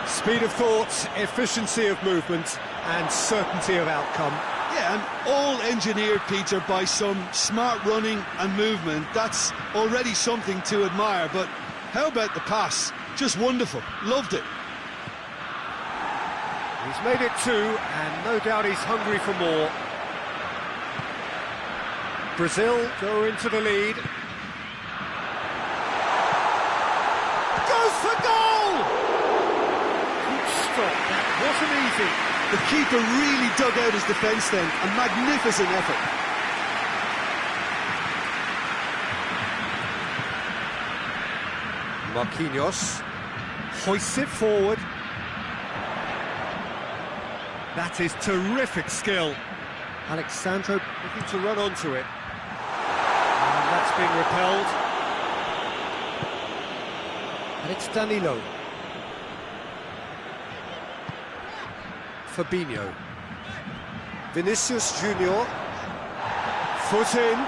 Speed of thought, efficiency of movement, and certainty of outcome. Yeah, and all engineered, Peter, by some smart running and movement. That's already something to admire, but how about the pass? Just wonderful. Loved it. He's made it two, and no doubt he's hungry for more. Brazil go into the lead. Goes for goal! Good stop, that wasn't easy. The keeper really dug out his defence then. A magnificent effort. Marquinhos hoists it forward. That is terrific skill. Alexandro looking to run onto it. And that's been repelled. And it's Danilo. Fabinho. Vinicius Junior. Foot in.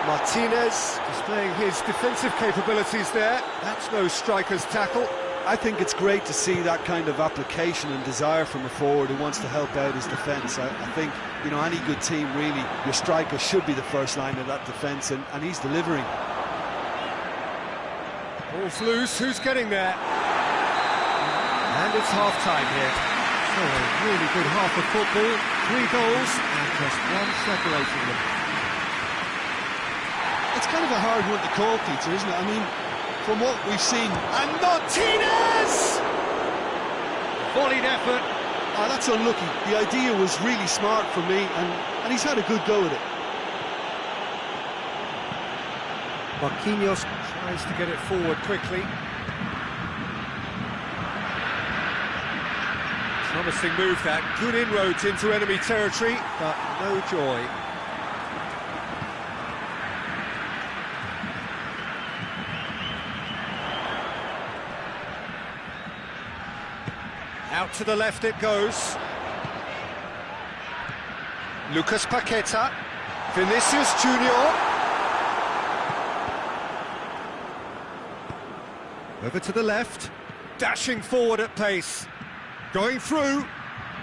Martinez displaying his defensive capabilities there. That's no striker's tackle. I think it's great to see that kind of application and desire from a forward who wants to help out his defence. I think, you know, any good team, really, your striker should be the first line of that defence, and he's delivering. Ball's loose, who's getting there? And it's half-time here. So a really good half of football, 3 goals, and just one separating them. It's kind of a hard one to call, Peter, isn't it? I mean, from what we've seen... And Martinez! Volleyed effort. Oh, that's unlucky. The idea was really smart from me, and he's had a good go at it. Marquinhos tries to get it forward quickly. Promising move that. Good inroads into enemy territory, but no joy. Out to the left it goes. Lucas Paqueta. Vinicius Junior. Over to the left. Dashing forward at pace. Going through.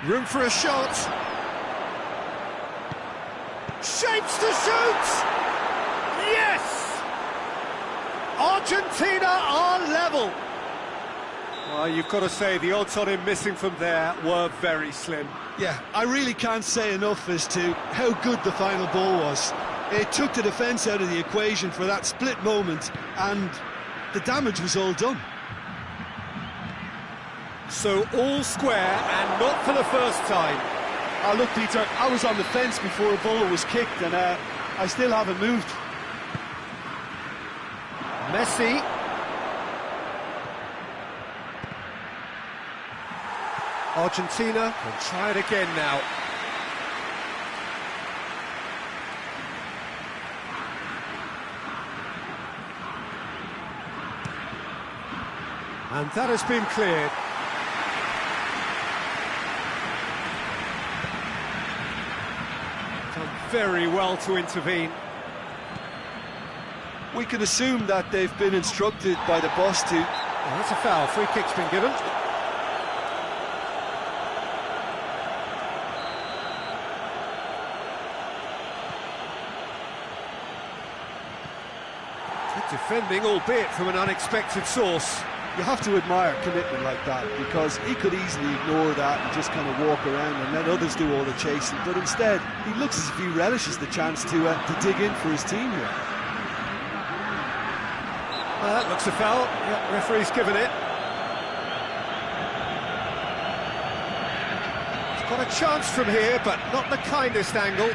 Room for a shot. Shapes to shoot! Yes! Argentina are level. Well, you've got to say, the odds on him missing from there were very slim. Yeah, I really can't say enough as to how good the final ball was. It took the defence out of the equation for that split moment, and the damage was all done. So all square, and not for the first time. Look, Peter, I was on the fence before a ball was kicked, and I still haven't moved. Messi. Argentina can try it again now. And that has been cleared. Done very well to intervene. We can assume that they've been instructed by the boss to... Well, that's a foul. Free kick's been given. Defending, albeit from an unexpected source. You have to admire commitment like that, because he could easily ignore that and just kind of walk around and let others do all the chasing, but instead he looks as if he relishes the chance to dig in for his team here. That looks a foul. Yep, referee's given it. He's got a chance from here, but not the kindest angle.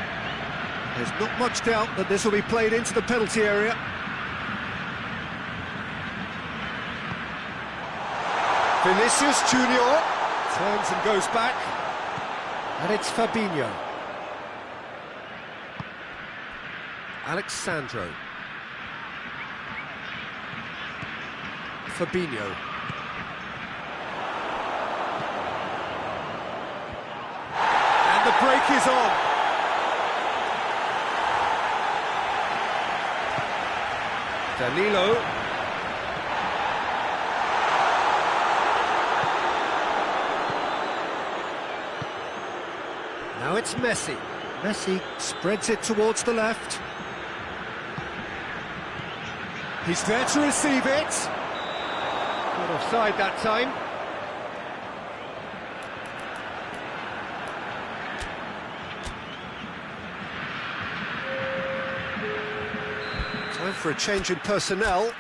There's not much doubt that this will be played into the penalty area. Vinicius Junior turns and goes back, and it's Fabinho. Alexandro. Fabinho. And the break is on. Danilo. Now it's Messi. Messi spreads it towards the left. He's there to receive it. Not offside that time. Time for a change in personnel.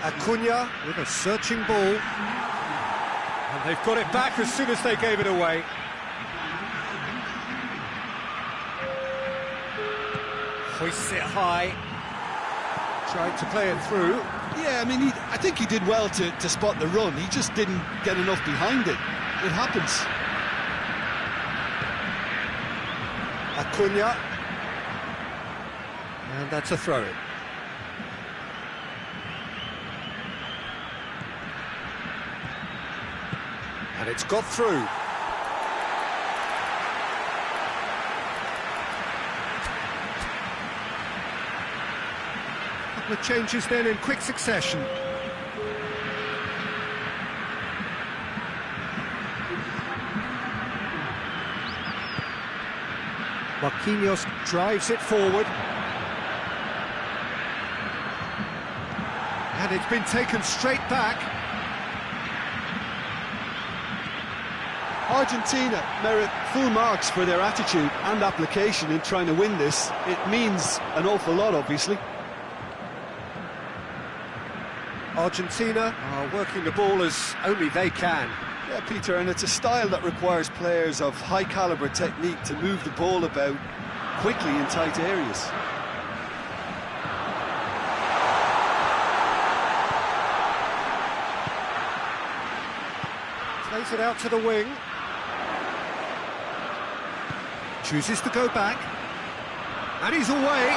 Acuna with a searching ball. And they've got it back as soon as they gave it away. Hoists it high. Tried to play it through. Yeah, I mean, I think he did well to spot the run. He just didn't get enough behind it. It happens. Acuna. And that's a throw-in. And it's got through. A couple of changes then in quick succession. Marquinhos drives it forward. And it's been taken straight back. Argentina merit full marks for their attitude and application in trying to win this. It means an awful lot, obviously. Argentina are working the ball as only they can. Yeah, Peter, and it's a style that requires players of high-caliber technique to move the ball about quickly in tight areas. Plays it out to the wing. Chooses to go back. And he's away.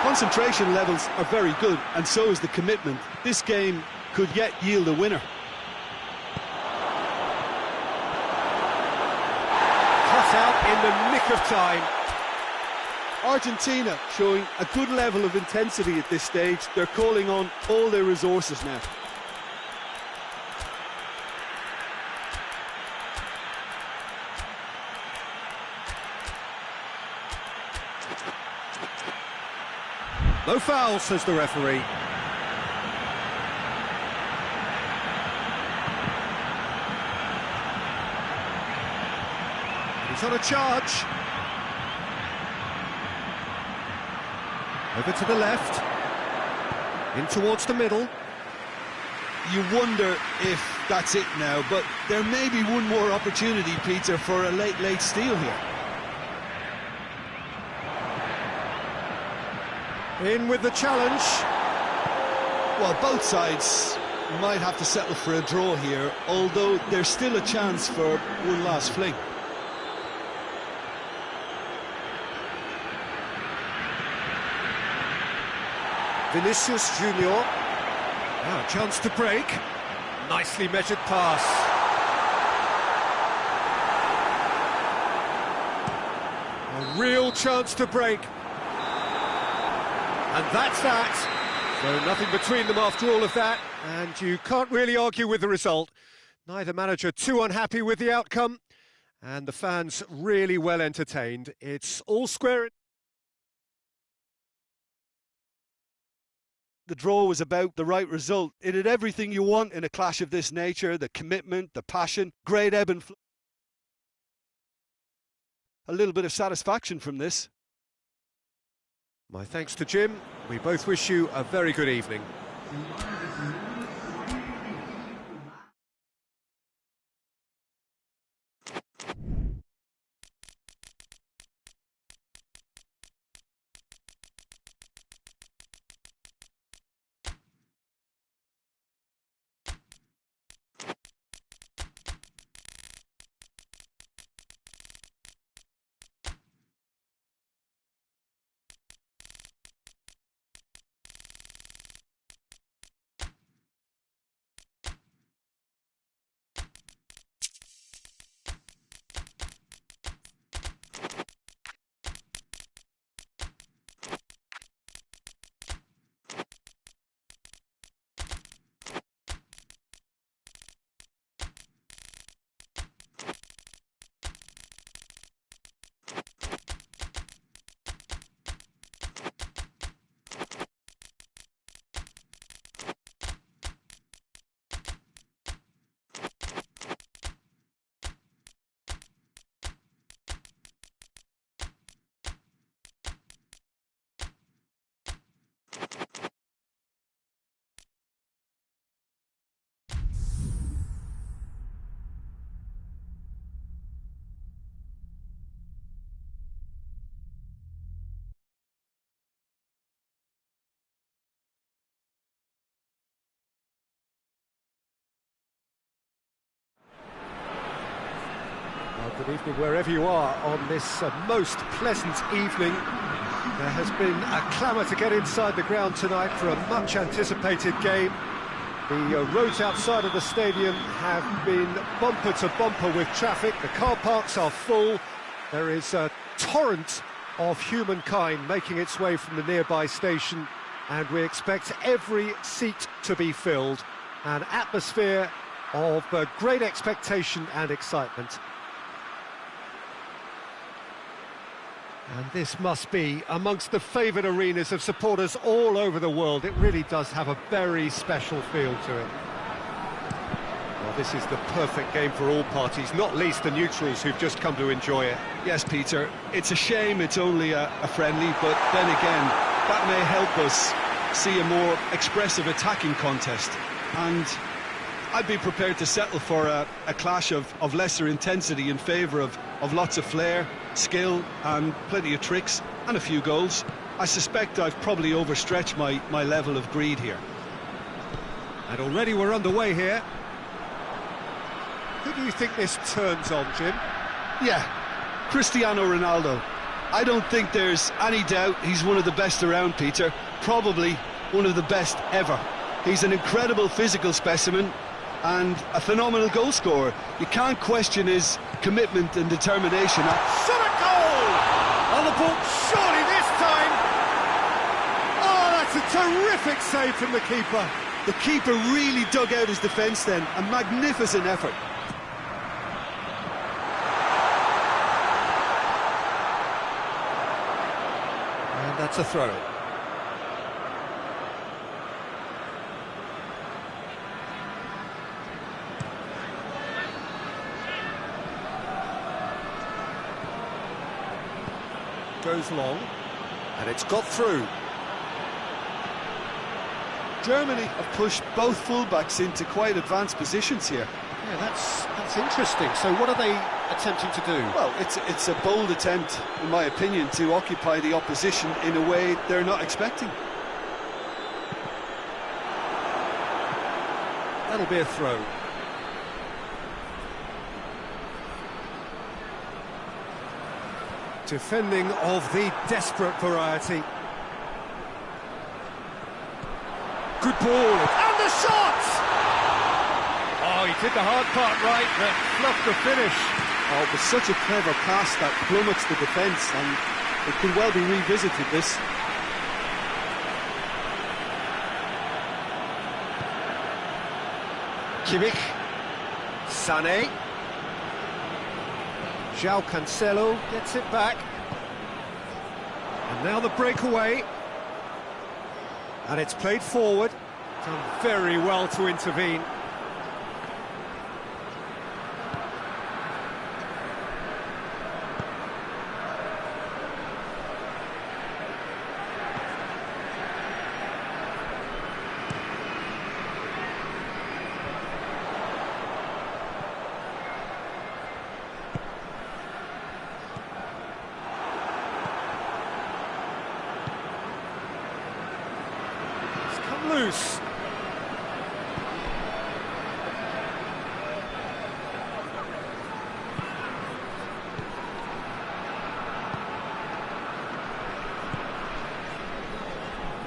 Concentration levels are very good, and so is the commitment. This game could yet yield a winner. Cut out in the nick of time. Argentina showing a good level of intensity at this stage. They're calling on all their resources now. No foul, says the referee. He's on a charge. Over to the left. In towards the middle. You wonder if that's it now, but there may be one more opportunity, Peter, for a late steal here. In with the challenge. Well, both sides might have to settle for a draw here, although there's still a chance for one last fling. Vinicius Junior. Now a chance to break. Nicely measured pass. A real chance to break. And that's that. So nothing between them after all of that. And you can't really argue with the result. Neither manager too unhappy with the outcome. And the fans really well entertained. It's all square. The draw was about the right result. It had everything you want in a clash of this nature, the commitment, the passion, great ebb and flow. A little bit of satisfaction from this. My thanks to Jim. We both wish you a very good evening. Well, good evening wherever you are on this most pleasant evening. There has been a clamour to get inside the ground tonight for a much anticipated game. The roads outside of the stadium have been bumper to bumper with traffic. The car parks are full. There is a torrent of humankind making its way from the nearby station, and we expect every seat to be filled. An atmosphere of great expectation and excitement. And this must be amongst the favoured arenas of supporters all over the world. It really does have a very special feel to it. Well, this is the perfect game for all parties, not least the neutrals who've just come to enjoy it. Yes, Peter, it's a shame it's only a friendly, but then again, that may help us see a more expressive attacking contest. And I'd be prepared to settle for a clash of lesser intensity in favour of lots of flair, skill and plenty of tricks and a few goals. I suspect I've probably overstretched my level of greed here. And already we're underway here. Who do you think this turns on, Jim? Yeah, Cristiano Ronaldo. I don't think there's any doubt he's one of the best around, Peter. Probably one of the best ever. He's an incredible physical specimen and a phenomenal goal scorer. You can't question his commitment and determination. Shot a goal! On the ball, surely this time! Oh, that's a terrific save from the keeper. The keeper really dug out his defence then. A magnificent effort. And that's a throw. Goes long, and it's got through. Germany have pushed both fullbacks into quite advanced positions here. Yeah, that's interesting. So what are they attempting to do? Well, it's a bold attempt, in my opinion, to occupy the opposition in a way they're not expecting. That'll be a throw. Defending of the desperate variety. Good ball, and the shot! Oh, he did the hard part right, but fluffed the finish. Oh, it was such a clever pass that plummets the defence, and it could well be revisited, this. Kimmich, Sané. João Cancelo gets it back. And now the breakaway. And it's played forward. Done very well to intervene. Loose.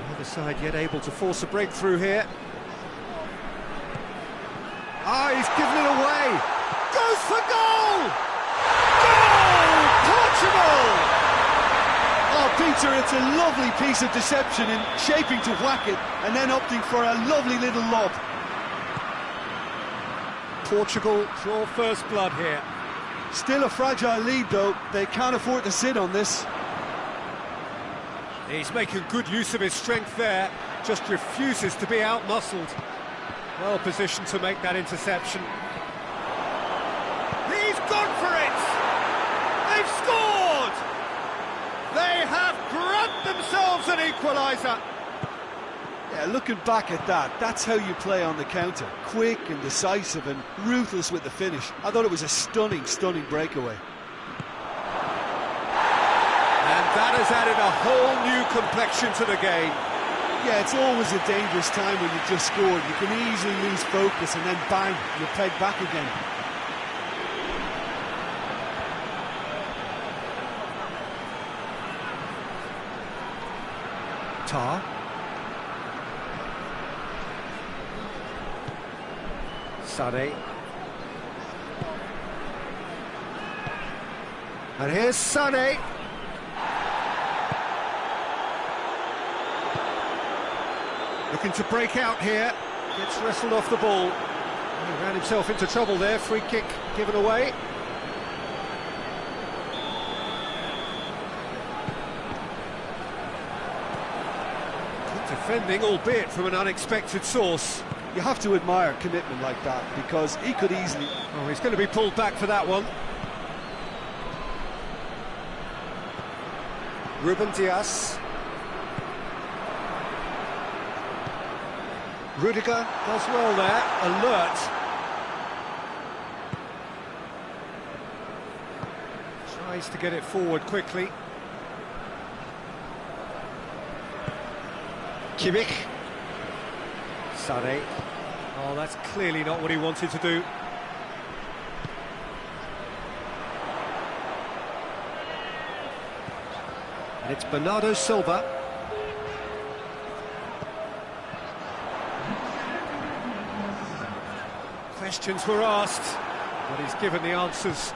Neither side yet able to force a breakthrough here. Ah, he's given it away. Goes for goal! Goal! Portugal! Oh, Peter, it's a lovely piece of deception in shaping to whack it and then opting for a lovely little lob. Portugal draw first blood here. Still a fragile lead, though. They can't afford to sit on this. He's making good use of his strength there, just refuses to be out-muscled. Well positioned to make that interception. He's gone for it! They've scored! They have grabbed themselves an equaliser. Yeah, looking back at that, that's how you play on the counter. Quick and decisive and ruthless with the finish. I thought it was a stunning, stunning breakaway. And that has added a whole new complexion to the game. Yeah, it's always a dangerous time when you've just scored. You can easily lose focus and then bang, you're pegged back again. Tar. Sané. And here's Sané. Looking to break out here. Gets wrestled off the ball. He ran himself into trouble there. Free kick given away. Defending, albeit from an unexpected source. You have to admire commitment like that, because he could easily... Oh, he's going to be pulled back for that one. Ruben Dias. Rudiger does well there, alert. Tries to get it forward quickly. Kimmich. Sané. Oh, that's clearly not what he wanted to do. And it's Bernardo Silva. Questions were asked, but he's given the answers.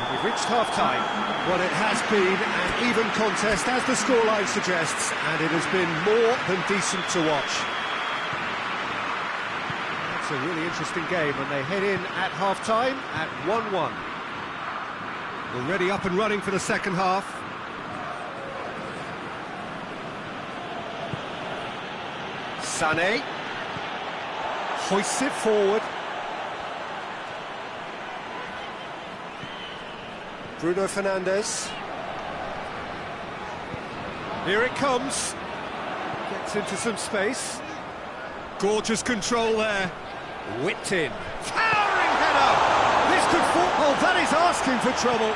We've reached half-time. Well, it has been an even contest, as the scoreline suggests, and it has been more than decent to watch. It's a really interesting game, and they head in at half-time at 1-1. Already up and running for the second half. Sané hoists it forward. Bruno Fernandes. Here it comes. Gets into some space. Gorgeous control there. Whipped in. Towering header! This could fall. Oh, that is asking for trouble.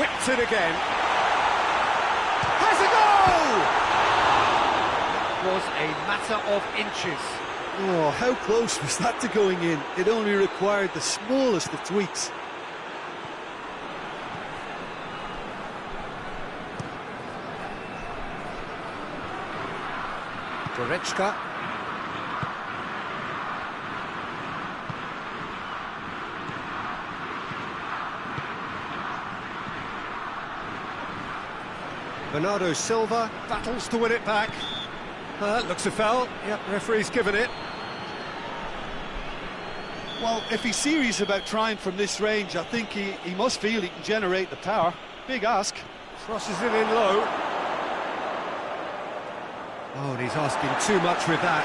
Whipped it again. Has a goal! It was a matter of inches. Oh, how close was that to going in? It only required the smallest of tweaks. Goretzka. Bernardo Silva battles to win it back. Looks a foul. Yep, referee's given it. Well, if he's serious about trying from this range, I think he must feel he can generate the power. Big ask. Crosses it in low. Oh, and he's asking too much with that.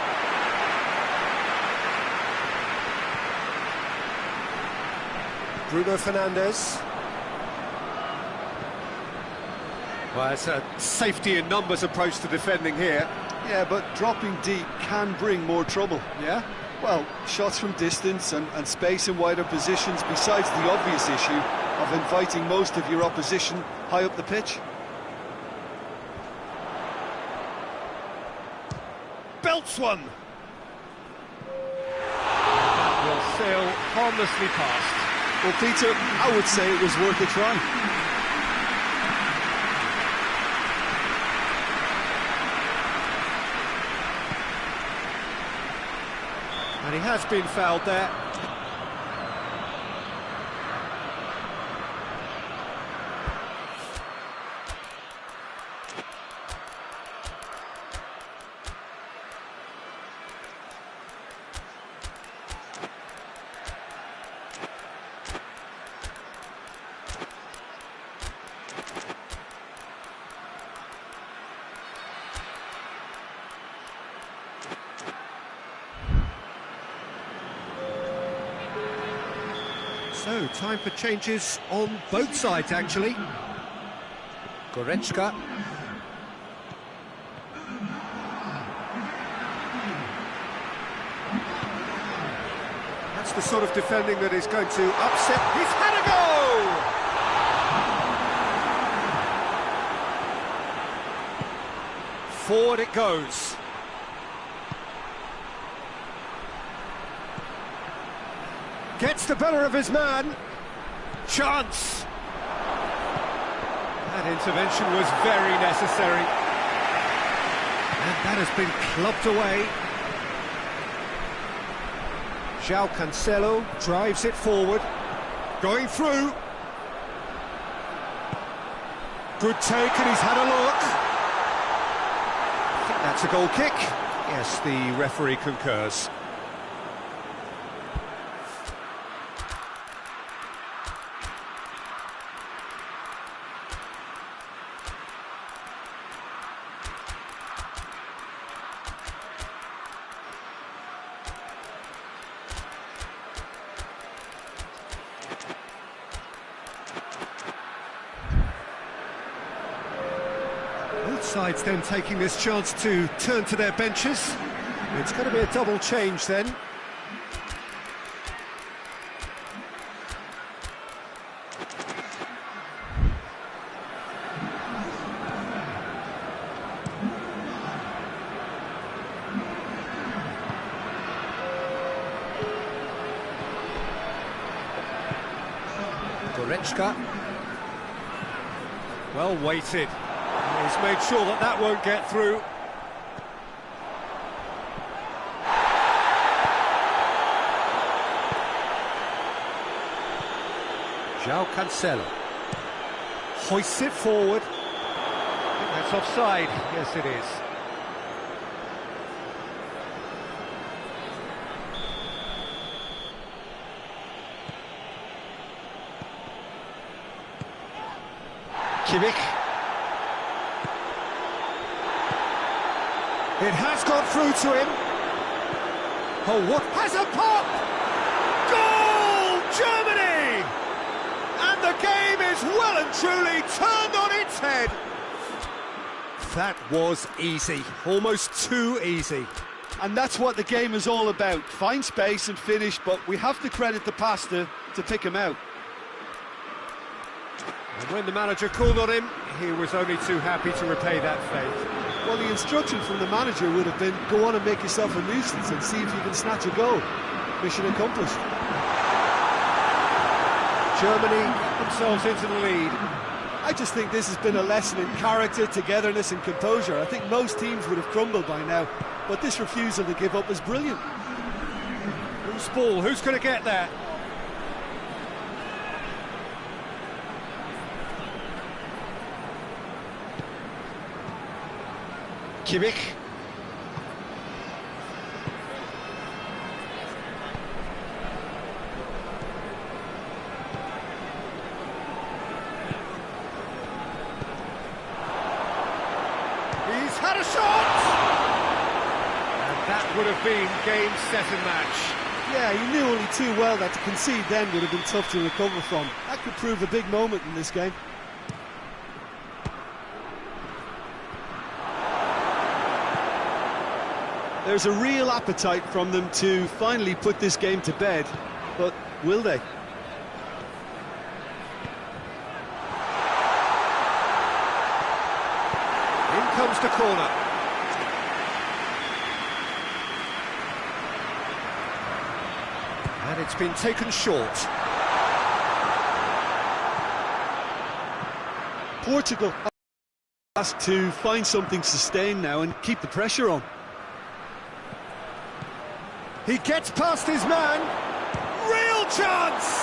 Bruno Fernandes. Well, it's a safety in numbers approach to defending here. Yeah, but dropping deep can bring more trouble. Yeah? Well, shots from distance and space in wider positions, besides the obvious issue of inviting most of your opposition high up the pitch. Belts one! That will sail harmlessly past. Well, Peter, I would say it was worth a try. And he has been fouled there. So, time for changes on both sides, actually. Goretzka. That's the sort of defending that is going to upset. He's had a goal! Forward it goes. Gets the better of his man. Chance. That intervention was very necessary. And that has been clubbed away. João Cancelo drives it forward. Going through. Good take, and he's had a look. I think that's a goal kick. Yes, the referee concurs. Both sides then taking this chance to turn to their benches. It's going to be a double change then. Goretzka. Well weighted. He's made sure that that won't get through. João Cancelo hoists it forward. I think that's offside. Yes, it is. Kimmich. It has got through to him. Oh, what has a pop! Goal! Germany! And the game is well and truly turned on its head. That was easy, almost too easy. And that's what the game is all about. Find space and finish, but we have to credit the pass to pick him out. And when the manager called on him, he was only too happy to repay that faith. Well, the instruction from the manager would have been, go on and make yourself a nuisance and see if you can snatch a goal. Mission accomplished. Germany get themselves into the lead. I just think this has been a lesson in character, togetherness and composure. I think most teams would have crumbled by now, but this refusal to give up is brilliant. Who's ball? Who's going to get that? Kimmich. He's had a shot! And that would have been game, set and match. Yeah, he knew only too well that to concede then would have been tough to recover from. That could prove a big moment in this game. There's a real appetite from them to finally put this game to bed, but will they? In comes the corner. And it's been taken short. Portugal has to find something sustained now and keep the pressure on. He gets past his man. Real chance!